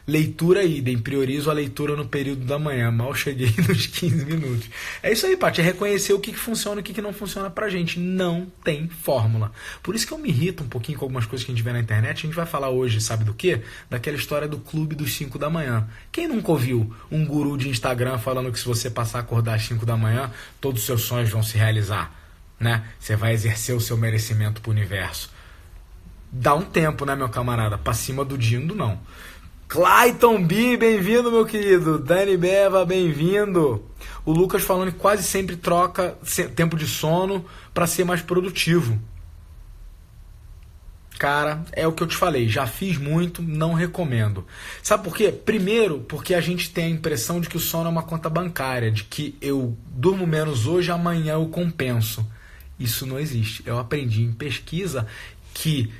Leitura idem, priorizo a leitura no período da manhã. Mal cheguei nos 15 minutos. É isso aí, Paty, é reconhecer o que funciona e o que não funciona pra gente. Não tem fórmula. Por isso que eu me irrito um pouquinho com algumas coisas que a gente vê na internet. A gente vai falar hoje, sabe do quê? Daquela história do clube dos 5 da manhã. Quem nunca ouviu um guru de Instagram falando que se você passar a acordar às 5 da manhã, todos os seus sonhos vão se realizar, né? Você vai exercer o seu merecimento pro universo. Dá um tempo, né, meu camarada? Pra cima do Dindo, não. Clayton B, bem-vindo, meu querido. Dani Beva, bem-vindo. O Lucas falando que quase sempre troca tempo de sono para ser mais produtivo. Cara, é o que eu te falei, já fiz muito, não recomendo. Sabe por quê? Primeiro, porque a gente tem a impressão de que o sono é uma conta bancária, de que eu durmo menos hoje, amanhã eu compenso. Isso não existe. Eu aprendi em pesquisa que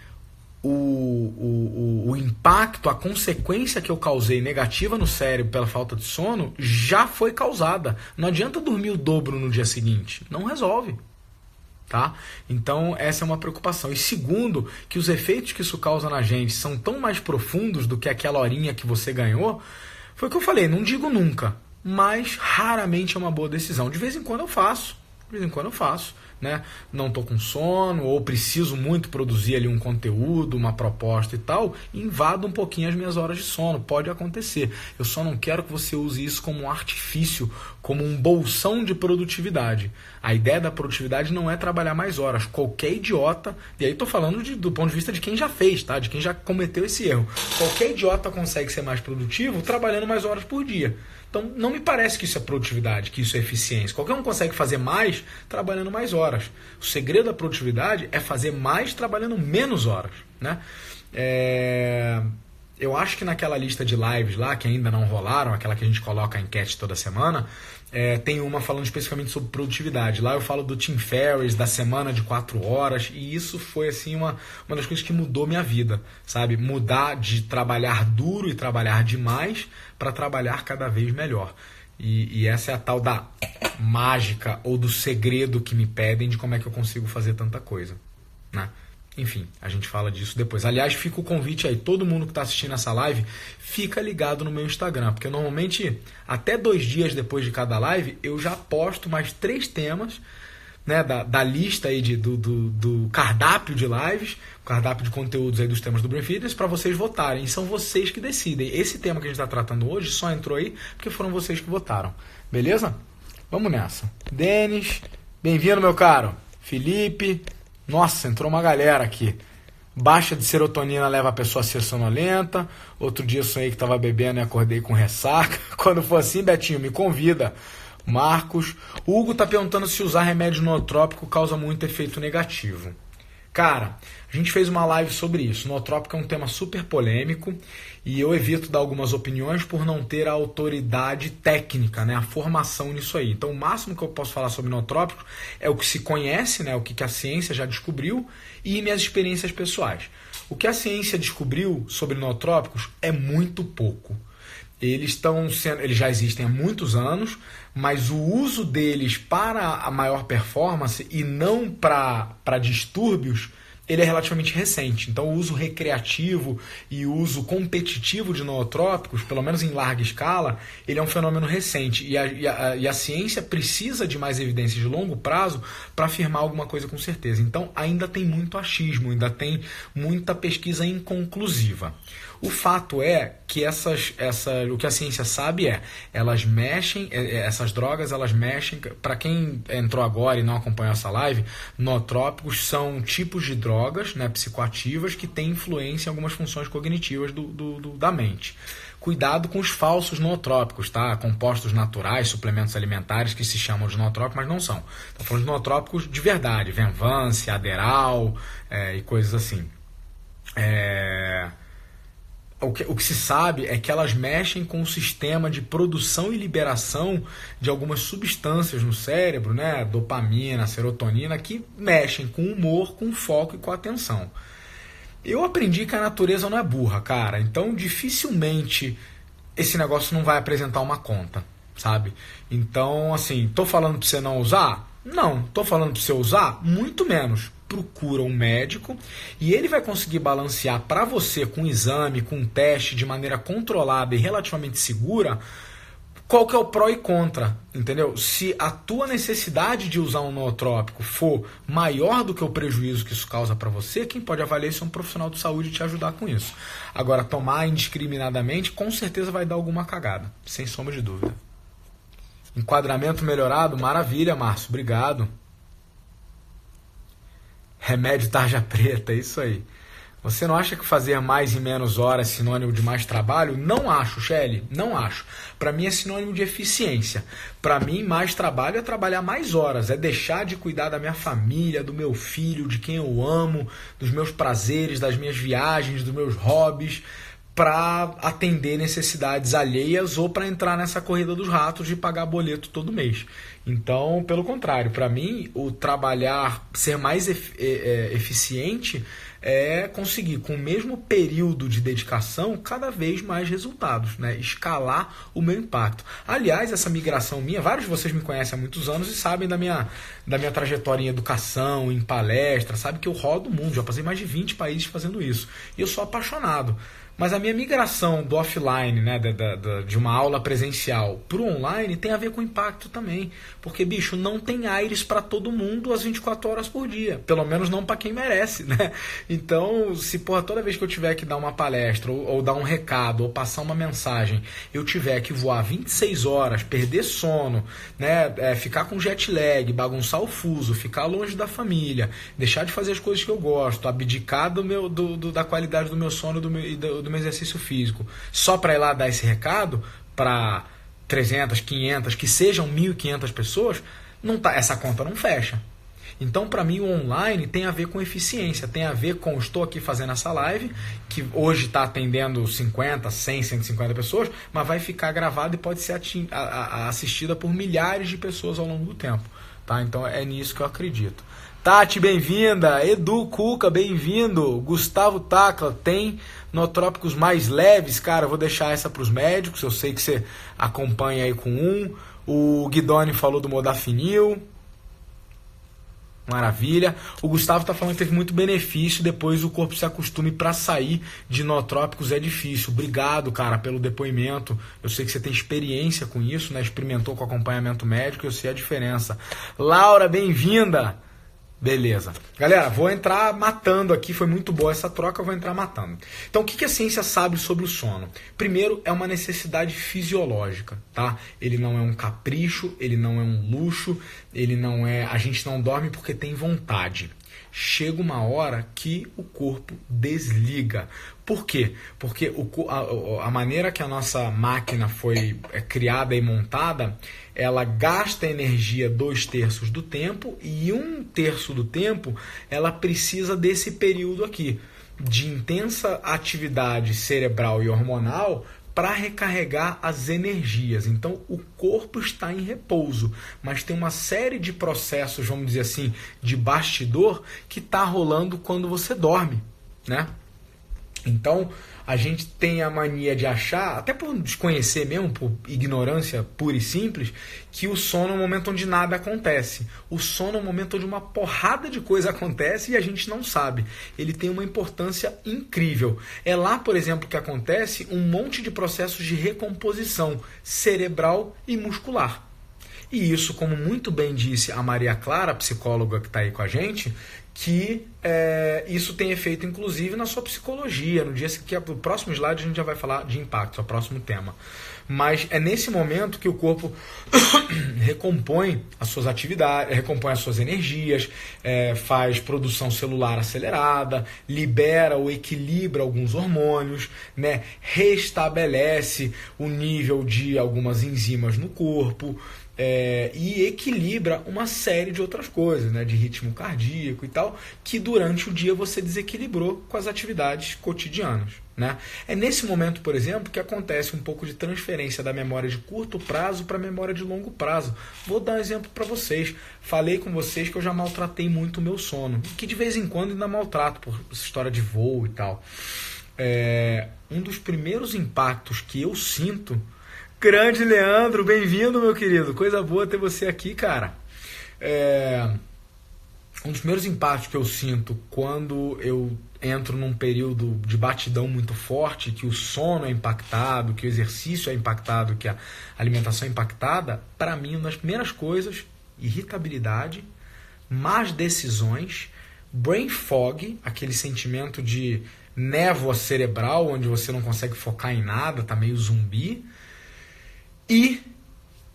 o impacto, a consequência que eu causei negativa no cérebro pela falta de sono já foi causada. Não adianta dormir o dobro no dia seguinte. Não resolve. Tá? Então essa é uma preocupação. E segundo, que os efeitos que isso causa na gente são tão mais profundos do que aquela horinha que você ganhou. Foi o que eu falei, não digo nunca, mas raramente é uma boa decisão. De vez em quando eu faço. Né? Não estou com sono ou preciso muito produzir ali um conteúdo, uma proposta e tal, invado um pouquinho as minhas horas de sono, pode acontecer. Eu só não quero que você use isso como um artifício, como um bolsão de produtividade. A ideia da produtividade não é trabalhar mais horas. Qualquer idiota, e aí estou falando do ponto de vista de quem já fez, tá? De quem já cometeu esse erro. Qualquer idiota consegue ser mais produtivo trabalhando mais horas por dia. Então, não me parece que isso é produtividade, que isso é eficiência. Qualquer um consegue fazer mais trabalhando mais horas. O segredo da produtividade é fazer mais trabalhando menos horas, né? Eu acho que naquela lista de lives lá, que ainda não rolaram, aquela que a gente coloca a enquete toda semana, tem uma falando especificamente sobre produtividade. Lá eu falo do Tim Ferriss, da semana de 4 horas, e isso foi assim uma das coisas que mudou minha vida, sabe? Mudar de trabalhar duro e trabalhar demais para trabalhar cada vez melhor. E essa é a tal da mágica ou do segredo que me pedem de como é que eu consigo fazer tanta coisa, né? Enfim, a gente fala disso depois. Aliás, fica o convite aí, todo mundo que está assistindo essa live, fica ligado no meu Instagram, porque normalmente, até 2 dias depois de cada live, eu já posto mais 3 temas, né, da lista aí do cardápio de lives, cardápio de conteúdos aí dos temas do Brain Fitness, para vocês votarem. E são vocês que decidem. Esse tema que a gente está tratando hoje só entrou aí porque foram vocês que votaram. Beleza? Vamos nessa. Denis, bem-vindo, meu caro. Felipe... Nossa, entrou uma galera aqui. Baixa de serotonina leva a pessoa a ser sonolenta. Outro dia eu sonhei que estava bebendo e acordei com ressaca. Quando for assim, Betinho, me convida. Marcos. O Hugo tá perguntando se usar remédio nootrópico causa muito efeito negativo. Cara, a gente fez uma live sobre isso. Nootrópico é um tema super polêmico e eu evito dar algumas opiniões por não ter a autoridade técnica, né, a formação nisso aí. Então o máximo que eu posso falar sobre nootrópico é o que se conhece, né, o que a ciência já descobriu e minhas experiências pessoais. O que a ciência descobriu sobre nootrópicos é muito pouco. Eles já existem há muitos anos, mas o uso deles para a maior performance e não para distúrbios, ele é relativamente recente. Então o uso recreativo e o uso competitivo de nootrópicos, pelo menos em larga escala, ele é um fenômeno recente. E a ciência precisa de mais evidências de longo prazo para afirmar alguma coisa com certeza. Então ainda tem muito achismo, ainda tem muita pesquisa inconclusiva. O fato é que o que a ciência sabe elas mexem, essas drogas elas mexem, para quem entrou agora e não acompanhou essa live, nootrópicos são tipos de drogas, né, psicoativas que têm influência em algumas funções cognitivas da mente. Cuidado com os falsos nootrópicos, tá? Compostos naturais, suplementos alimentares que se chamam de nootrópicos, mas não são. Estou falando de nootrópicos de verdade, Venvance, Adderall e coisas assim. O que se sabe é que elas mexem com o sistema de produção e liberação de algumas substâncias no cérebro, né? Dopamina, serotonina, que mexem com o humor, com o foco e com a atenção. Eu aprendi que a natureza não é burra, cara. Então, dificilmente esse negócio não vai apresentar uma conta, sabe? Então, assim, tô falando pra você não usar? Não. Tô falando pra você usar? Muito menos. procura um médico e ele vai conseguir balancear para você com exame, com teste, de maneira controlada e relativamente segura, qual que é o pró e contra, entendeu? Se a tua necessidade de usar um nootrópico for maior do que o prejuízo que isso causa para você, quem pode avaliar isso é um profissional de saúde e te ajudar com isso. Agora, tomar indiscriminadamente, com certeza vai dar alguma cagada, sem sombra de dúvida. Enquadramento melhorado? Maravilha, Márcio, obrigado. Remédio tarja preta, isso aí. Você não acha que fazer mais e menos horas é sinônimo de mais trabalho? Não acho, Shelly, não acho. Para mim é sinônimo de eficiência. Para mim, mais trabalho é trabalhar mais horas, é deixar de cuidar da minha família, do meu filho, de quem eu amo, dos meus prazeres, das minhas viagens, dos meus hobbies, para atender necessidades alheias ou para entrar nessa corrida dos ratos de pagar boleto todo mês. Então, pelo contrário, para mim, o trabalhar, ser mais eficiente é conseguir, com o mesmo período de dedicação, cada vez mais resultados, né? Escalar o meu impacto. Aliás, essa migração minha, vários de vocês me conhecem há muitos anos e sabem da minha trajetória em educação, em palestra, sabe que eu rodo o mundo, já passei mais de 20 países fazendo isso. E eu sou apaixonado. Mas a minha migração do offline, né, de uma aula presencial para o online tem a ver com impacto também. Porque, bicho, não tem aires para todo mundo às 24 horas por dia. Pelo menos não para quem merece, né? Então, se toda vez que eu tiver que dar uma palestra, ou dar um recado, ou passar uma mensagem, eu tiver que voar 26 horas, perder sono, né, ficar com jet lag, bagunçar o fuso, ficar longe da família, deixar de fazer as coisas que eu gosto, abdicar da qualidade do meu sono e do meu exercício físico, só para ir lá dar esse recado para 300, 500, que sejam 1.500 pessoas, essa conta não fecha. Então, para mim, o online tem a ver com eficiência, tem a ver com, estou aqui fazendo essa live, que hoje está atendendo 50, 100, 150 pessoas, mas vai ficar gravada e pode ser assistida por milhares de pessoas ao longo do tempo. Tá? Então, é nisso que eu acredito. Tati, bem-vinda. Edu Cuca, bem-vindo. Gustavo Tacla, tem nootrópicos mais leves? Cara, eu vou deixar essa para os médicos, eu sei que você acompanha aí com um. O Guidoni falou do Modafinil. Maravilha. O Gustavo tá falando que teve muito benefício, depois o corpo se acostume, para sair de nootrópicos é difícil. Obrigado, cara, pelo depoimento. Eu sei que você tem experiência com isso, né? Experimentou com acompanhamento médico, eu sei a diferença. Laura, bem-vinda. Beleza. Galera, vou entrar matando aqui, foi muito boa essa troca, eu vou entrar matando. Então, o que a ciência sabe sobre o sono? Primeiro, é uma necessidade fisiológica, tá? Ele não é um capricho, ele não é um luxo, a gente não dorme porque tem vontade. Chega uma hora que o corpo desliga. Por quê? Porque a maneira que a nossa máquina foi criada e montada, ela gasta energia 2/3 do tempo e 1/3 do tempo ela precisa desse período aqui de intensa atividade cerebral e hormonal para recarregar as energias. Então o corpo está em repouso, mas tem uma série de processos, vamos dizer assim, de bastidor que está rolando quando você dorme, né? Então a gente tem a mania de achar, até por desconhecer mesmo, por ignorância pura e simples, que o sono é um momento onde nada acontece. O sono é um momento onde uma porrada de coisa acontece e a gente não sabe. Ele tem uma importância incrível. É lá, por exemplo, que acontece um monte de processos de recomposição cerebral e muscular. E isso, como muito bem disse a Maria Clara, psicóloga que está aí com a gente, que isso tem efeito inclusive na sua psicologia. No próximo slide a gente já vai falar de impacto, é o próximo tema. Mas é nesse momento que o corpo recompõe as suas atividades, recompõe as suas energias, faz produção celular acelerada, libera ou equilibra alguns hormônios, né? Restabelece o nível de algumas enzimas no corpo, e equilibra uma série de outras coisas, né, de ritmo cardíaco e tal, que durante o dia você desequilibrou com as atividades cotidianas, né? É nesse momento, por exemplo, que acontece um pouco de transferência da memória de curto prazo para a memória de longo prazo. Vou dar um exemplo para vocês. Falei com vocês que eu já maltratei muito o meu sono, que de vez em quando ainda maltrato por essa história de voo e tal. Um dos primeiros impactos que eu sinto... Grande Leandro, bem-vindo, meu querido. Coisa boa ter você aqui, cara. um dos primeiros impactos que eu sinto quando eu entro num período de batidão muito forte, que o sono é impactado, que o exercício é impactado, que a alimentação é impactada, para mim, uma das primeiras coisas, irritabilidade, más decisões, brain fog, aquele sentimento de névoa cerebral, onde você não consegue focar em nada, tá meio zumbi, e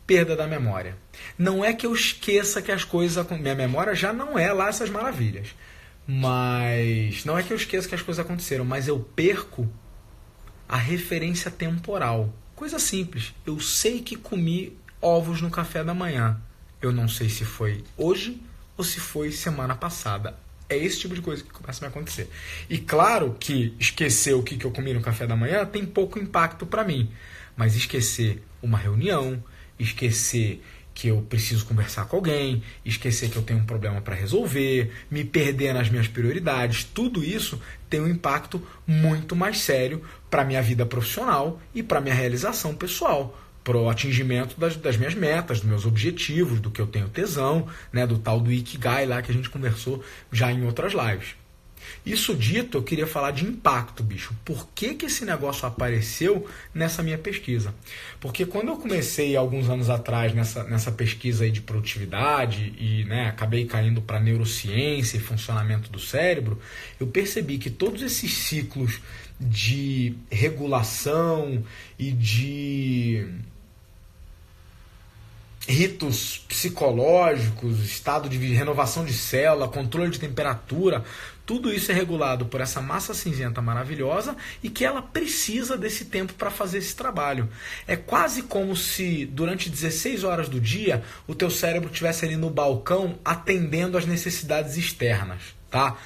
perda da memória. Não é que eu esqueça que as coisas... Minha memória já não é lá essas maravilhas. Mas não é que eu esqueça que as coisas aconteceram, mas eu perco a referência temporal. Coisa simples. Eu sei que comi ovos no café da manhã. Eu não sei se foi hoje ou se foi semana passada. É esse tipo de coisa que começa a me acontecer. E claro que esquecer o que eu comi no café da manhã tem pouco impacto para mim. Mas esquecer uma reunião, esquecer que eu preciso conversar com alguém, esquecer que eu tenho um problema para resolver, me perder nas minhas prioridades, tudo isso tem um impacto muito mais sério para a minha vida profissional e para a minha realização pessoal, para o atingimento das minhas metas, dos meus objetivos, do que eu tenho tesão, né, do tal do Ikigai lá que a gente conversou já em outras lives. Isso dito, eu queria falar de impacto, bicho. Por que esse negócio apareceu nessa minha pesquisa? Porque quando eu comecei, alguns anos atrás, nessa pesquisa aí de produtividade e, né, acabei caindo para neurociência e funcionamento do cérebro, eu percebi que todos esses ciclos de regulação e de ritos psicológicos, estado de renovação de célula, controle de temperatura, tudo isso é regulado por essa massa cinzenta maravilhosa e que ela precisa desse tempo para fazer esse trabalho. É quase como se durante 16 horas do dia o teu cérebro estivesse ali no balcão atendendo às necessidades externas, tá?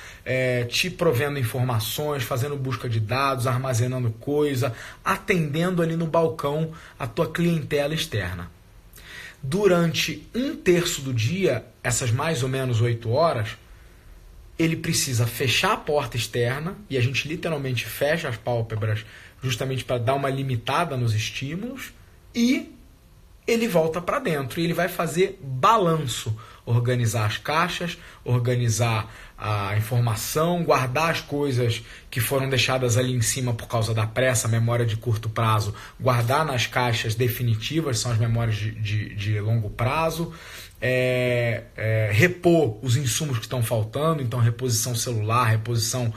Te provendo informações, fazendo busca de dados, armazenando coisa, atendendo ali no balcão a tua clientela externa. Durante 1/3 do dia, essas mais ou menos 8 horas, ele precisa fechar a porta externa, e a gente literalmente fecha as pálpebras justamente para dar uma limitada nos estímulos, e ele volta para dentro e ele vai fazer balanço, organizar as caixas, organizar a informação, guardar as coisas que foram deixadas ali em cima por causa da pressa, memória de curto prazo, guardar nas caixas definitivas, são as memórias de longo prazo, repor os insumos que estão faltando, então reposição celular, reposição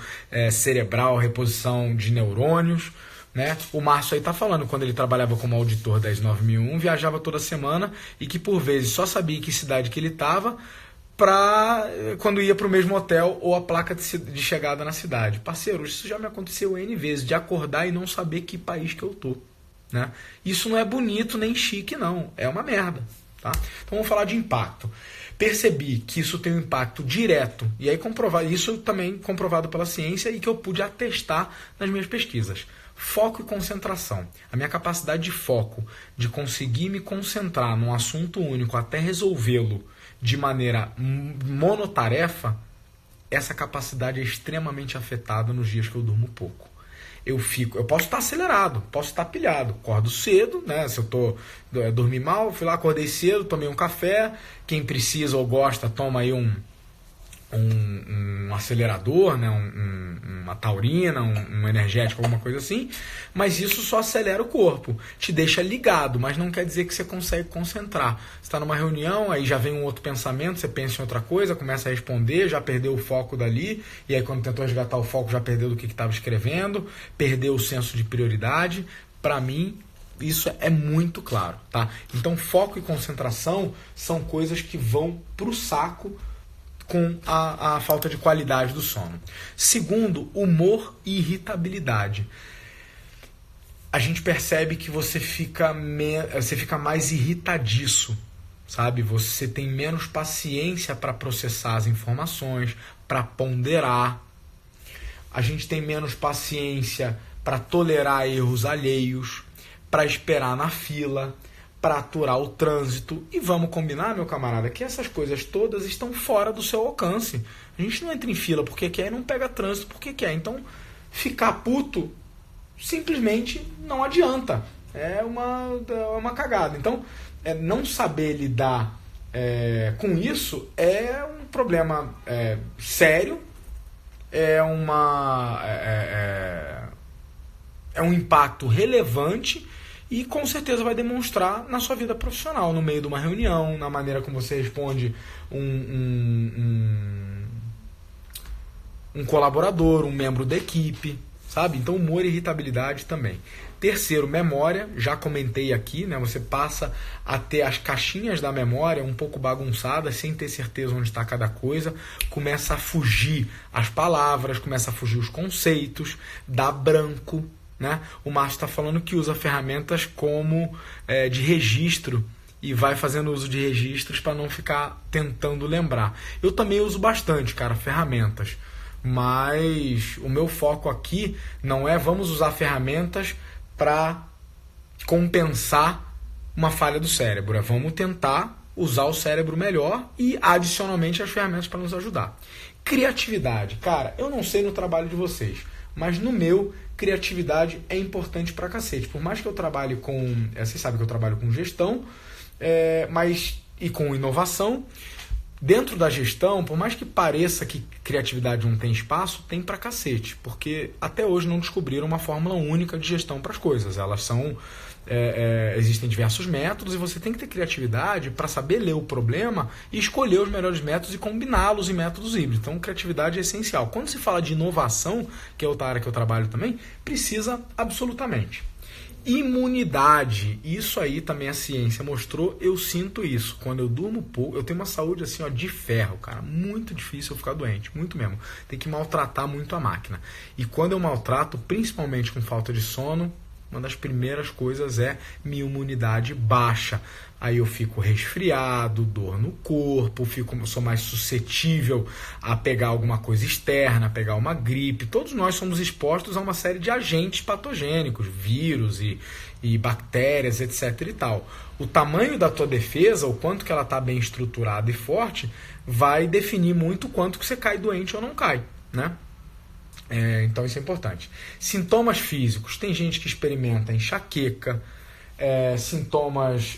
cerebral, reposição de neurônios, né? O Márcio aí tá falando, quando ele trabalhava como auditor da ISO 9001, viajava toda semana e que por vezes só sabia em que cidade que ele estava quando ia para o mesmo hotel ou a placa de chegada na cidade. Parceiro, isso já me aconteceu N vezes, de acordar e não saber que país que eu tô, né? Isso não é bonito nem chique, não. É uma merda, tá? Então vamos falar de impacto. Percebi que isso tem um impacto direto, e aí isso também comprovado pela ciência e que eu pude atestar nas minhas pesquisas. Foco e concentração. A minha capacidade de foco, de conseguir me concentrar num assunto único até resolvê-lo de maneira monotarefa, essa capacidade é extremamente afetada nos dias que eu durmo pouco. Eu posso estar acelerado, posso estar pilhado, acordo cedo, né? Se eu dormi mal, fui lá, acordei cedo, tomei um café, quem precisa ou gosta, toma aí um acelerador, né? Uma taurina, um energético, alguma coisa assim, mas isso só acelera o corpo, te deixa ligado, mas não quer dizer que você consegue concentrar. Você está numa reunião, aí já vem um outro pensamento, você pensa em outra coisa, começa a responder, já perdeu o foco dali, e aí quando tentou resgatar o foco já perdeu do que estava escrevendo, perdeu o senso de prioridade. Para mim, isso é muito claro, tá? Então foco e concentração são coisas que vão pro saco com a falta de qualidade do sono. Segundo, humor e irritabilidade. A gente percebe que você fica mais irritadiço, sabe? Você tem menos paciência para processar as informações, para ponderar. A gente tem menos paciência para tolerar erros alheios, para esperar na fila, para aturar o trânsito. E vamos combinar, meu camarada, que essas coisas todas estão fora do seu alcance. A gente não entra em fila porque quer e não pega trânsito porque quer. Então, ficar puto simplesmente não adianta. É uma cagada. Então, não saber lidar com isso é problema sério, é um impacto relevante e com certeza vai demonstrar na sua vida profissional, no meio de uma reunião, na maneira como você responde um colaborador, um membro da equipe, sabe? Então humor e irritabilidade também. Terceiro, memória, já comentei aqui, né? Você passa a ter as caixinhas da memória um pouco bagunçadas, sem ter certeza onde está cada coisa, começa a fugir as palavras, começa a fugir os conceitos, dá branco, né? O Márcio está falando que usa ferramentas como de registro e vai fazendo uso de registros para não ficar tentando lembrar. Eu também uso bastante, cara, ferramentas, mas o meu foco aqui não é vamos usar ferramentas para compensar uma falha do cérebro. Vamos tentar usar o cérebro melhor e, adicionalmente, as ferramentas para nos ajudar. Criatividade. Cara, eu não sei no trabalho de vocês, mas no meu, criatividade é importante pra cacete. Por mais que eu trabalhe com... Vocês sabem que eu trabalho com gestão, e com inovação. Dentro da gestão, por mais que pareça que criatividade não tem espaço, tem pra cacete, porque até hoje não descobriram uma fórmula única de gestão para as coisas. Elas são... existem diversos métodos e você tem que ter criatividade para saber ler o problema e escolher os melhores métodos e combiná-los em métodos híbridos. Então, criatividade é essencial. Quando se fala de inovação, que é outra área que eu trabalho também, precisa absolutamente. Imunidade, isso aí também a ciência mostrou, eu sinto isso. Quando eu durmo pouco, eu tenho uma saúde assim, ó, de ferro, cara, muito difícil eu ficar doente, muito mesmo. Tem que maltratar muito a máquina. E quando eu maltrato, principalmente com falta de sono, uma das primeiras coisas é minha imunidade baixa. Aí eu fico resfriado, dor no corpo, sou mais suscetível a pegar alguma coisa externa, a pegar uma gripe. Todos nós somos expostos a uma série de agentes patogênicos, vírus e bactérias, etc. e tal. O tamanho da tua defesa, o quanto que ela está bem estruturada e forte, vai definir muito o quanto que você cai doente ou não cai, né? Então isso é importante. Sintomas físicos. Tem gente que experimenta enxaqueca, sintomas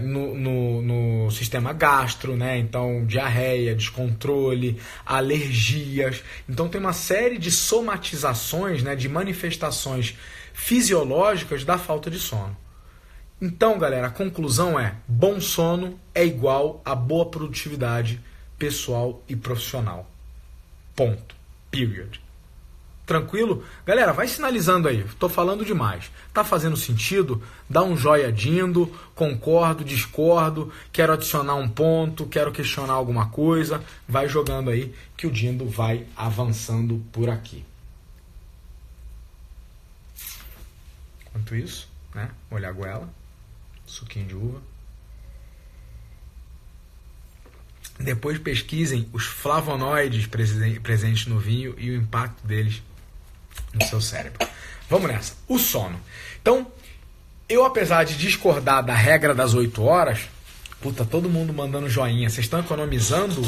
no sistema gastro, né? Então diarreia, descontrole, alergias. Então tem uma série de somatizações, né? De manifestações fisiológicas da falta de sono. Então, galera, a conclusão é: bom sono é igual a boa produtividade pessoal e profissional. Ponto. Period. Tranquilo? Galera, vai sinalizando aí. Tô falando demais. Tá fazendo sentido? Dá um joia Dindo. Concordo, discordo. Quero adicionar um ponto. Quero questionar alguma coisa. Vai jogando aí que o Dindo vai avançando por aqui. Enquanto isso, né? Molhar a goela. Suquinho de uva. Depois pesquisem os flavonoides presentes no vinho e o impacto deles no seu cérebro. Vamos nessa. O sono. Então, eu, apesar de discordar da regra das 8 horas, puta, todo mundo mandando joinha. Vocês estão economizando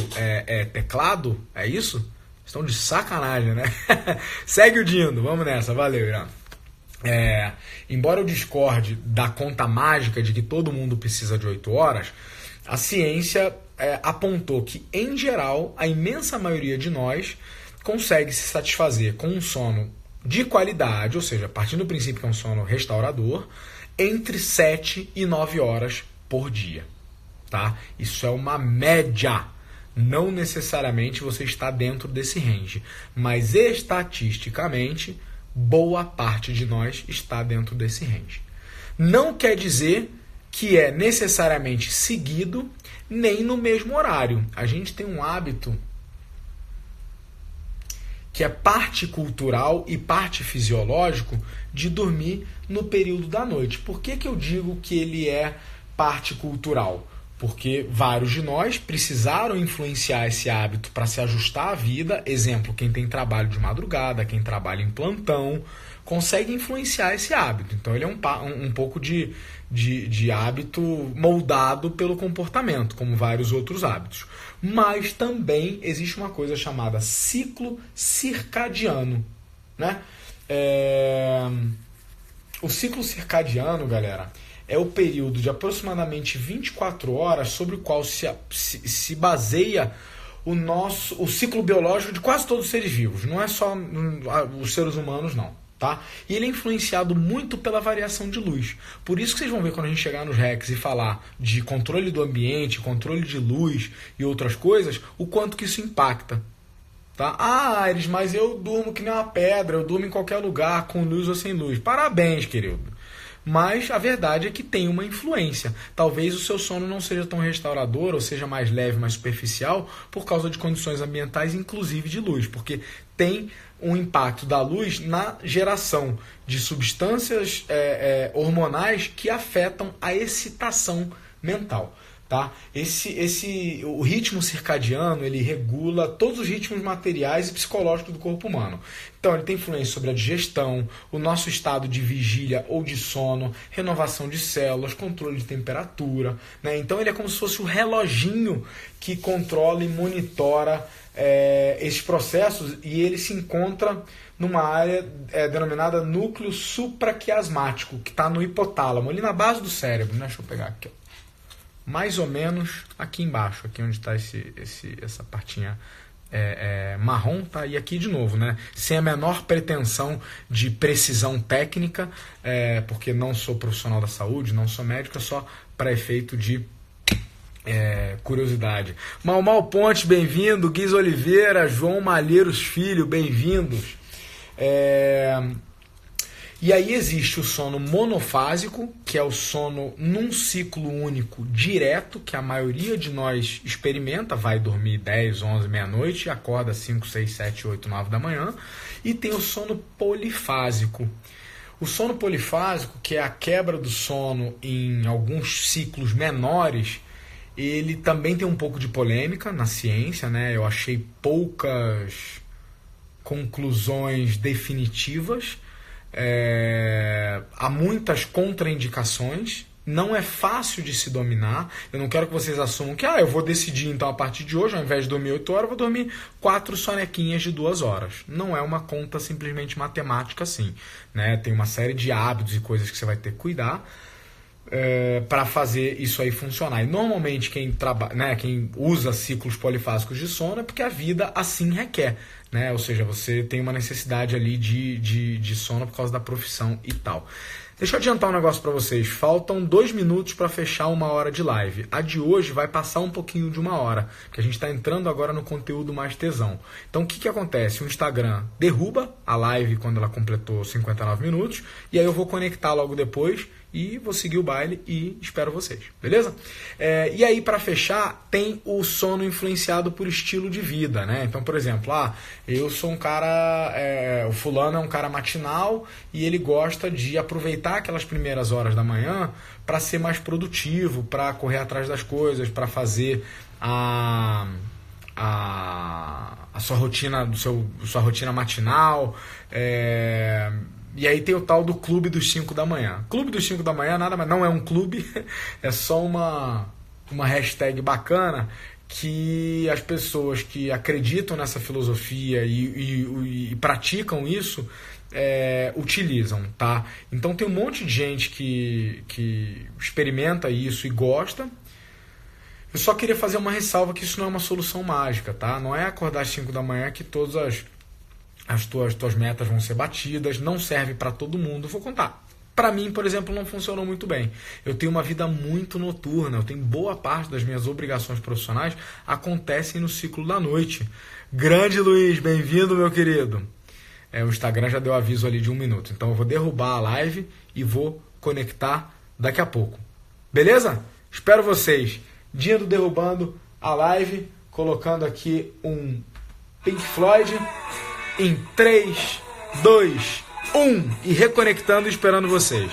teclado? É isso? Estão de sacanagem, né? Segue o Dindo. Vamos nessa. Valeu, Irã. Embora eu discorde da conta mágica de que todo mundo precisa de 8 horas, a ciência apontou que, em geral, a imensa maioria de nós consegue se satisfazer com um sono de qualidade, ou seja, partindo do princípio que é um sono restaurador, entre 7 e 9 horas por dia. Tá? Isso é uma média. Não necessariamente você está dentro desse range, mas estatisticamente, boa parte de nós está dentro desse range. Não quer dizer que é necessariamente seguido nem no mesmo horário. A gente tem um hábito que é parte cultural e parte fisiológico de dormir no período da noite. Por que eu digo que ele é parte cultural? Porque vários de nós precisaram influenciar esse hábito para se ajustar à vida. Exemplo, quem tem trabalho de madrugada, quem trabalha em plantão, consegue influenciar esse hábito. Então ele é um pouco de hábito moldado pelo comportamento, como vários outros hábitos. Mas também existe uma coisa chamada ciclo circadiano, né? O ciclo circadiano, galera, é o período de aproximadamente 24 horas sobre o qual se baseia o ciclo biológico de quase todos os seres vivos, não é só os seres humanos, não. Tá? E ele é influenciado muito pela variação de luz. Por isso que vocês vão ver quando a gente chegar nos hacks e falar de controle do ambiente, controle de luz e outras coisas, o quanto que isso impacta. Tá? Ah, Aires, mas eu durmo que nem uma pedra, eu durmo em qualquer lugar, com luz ou sem luz. Parabéns, querido. Mas a verdade é que tem uma influência. Talvez o seu sono não seja tão restaurador, ou seja mais leve, mais superficial, por causa de condições ambientais, inclusive de luz. Porque tem um impacto da luz na geração de substâncias hormonais que afetam a excitação mental. Tá? O ritmo circadiano, ele regula todos os ritmos materiais e psicológicos do corpo humano. Então ele tem influência sobre a digestão, o nosso estado de vigília ou de sono, renovação de células, controle de temperatura, né? Então ele é como se fosse o reloginho que controla e monitora esses processos, e ele se encontra numa área denominada núcleo supraquiasmático, que está no hipotálamo, ali na base do cérebro, né? Deixa eu pegar aqui, ó. Mais ou menos aqui embaixo, aqui onde está essa partinha marrom, tá? E aqui de novo, né? Sem a menor pretensão de precisão técnica, porque não sou profissional da saúde, não sou médico, é só para efeito de curiosidade. Mal Ponte, bem-vindo. Guiz Oliveira, João Malheiros Filho, bem-vindos. E aí existe o sono monofásico, que é o sono num ciclo único direto, que a maioria de nós experimenta, vai dormir 10, 11, meia-noite e acorda 5, 6, 7, 8, 9 da manhã. E tem o sono polifásico. O sono polifásico, que é a quebra do sono em alguns ciclos menores, ele também tem um pouco de polêmica na ciência, né? Eu achei poucas conclusões definitivas. Há muitas contraindicações, não é fácil de se dominar. Eu não quero que vocês assumam que eu vou decidir então a partir de hoje, ao invés de dormir 8 horas, eu vou dormir 4 sonequinhas de 2 horas. Não é uma conta simplesmente matemática assim, né? Tem uma série de hábitos e coisas que você vai ter que cuidar para fazer isso aí funcionar. E normalmente quem usa ciclos polifásicos de sono é porque a vida assim requer, né? Ou seja, você tem uma necessidade ali de sono por causa da profissão e tal. Deixa eu adiantar um negócio para vocês. Faltam 2 minutos para fechar 1 hora de live. A de hoje vai passar um pouquinho de 1 hora, porque a gente está entrando agora no conteúdo mais tesão. Então o que acontece? O Instagram derruba a live quando ela completou 59 minutos, e aí eu vou conectar logo depois e vou seguir o baile e espero vocês, beleza? E aí, para fechar, tem o sono influenciado por estilo de vida, né? Então, por exemplo, eu sou um cara, o fulano é um cara matinal e ele gosta de aproveitar aquelas primeiras horas da manhã para ser mais produtivo, para correr atrás das coisas, para fazer a sua rotina, sua rotina matinal. E aí tem o tal do Clube dos 5 da manhã. Clube dos 5 da manhã nada mais, não é um clube, é só uma hashtag bacana que as pessoas que acreditam nessa filosofia e praticam isso utilizam, tá? Então tem um monte de gente que experimenta isso e gosta. Eu só queria fazer uma ressalva que isso não é uma solução mágica, tá? Não é acordar às 5 da manhã que todas as tuas metas vão ser batidas, não serve para todo mundo. Eu vou contar. Para mim, por exemplo, não funcionou muito bem. Eu tenho uma vida muito noturna, eu tenho boa parte das minhas obrigações profissionais acontecem no ciclo da noite. Grande Luiz, bem-vindo, meu querido. O Instagram já deu aviso ali de 1 minuto, então eu vou derrubar a live e vou conectar daqui a pouco. Beleza? Espero vocês. Dia do derrubando a live, colocando aqui um Pink Floyd em 3, 2, 1 e reconectando e esperando vocês.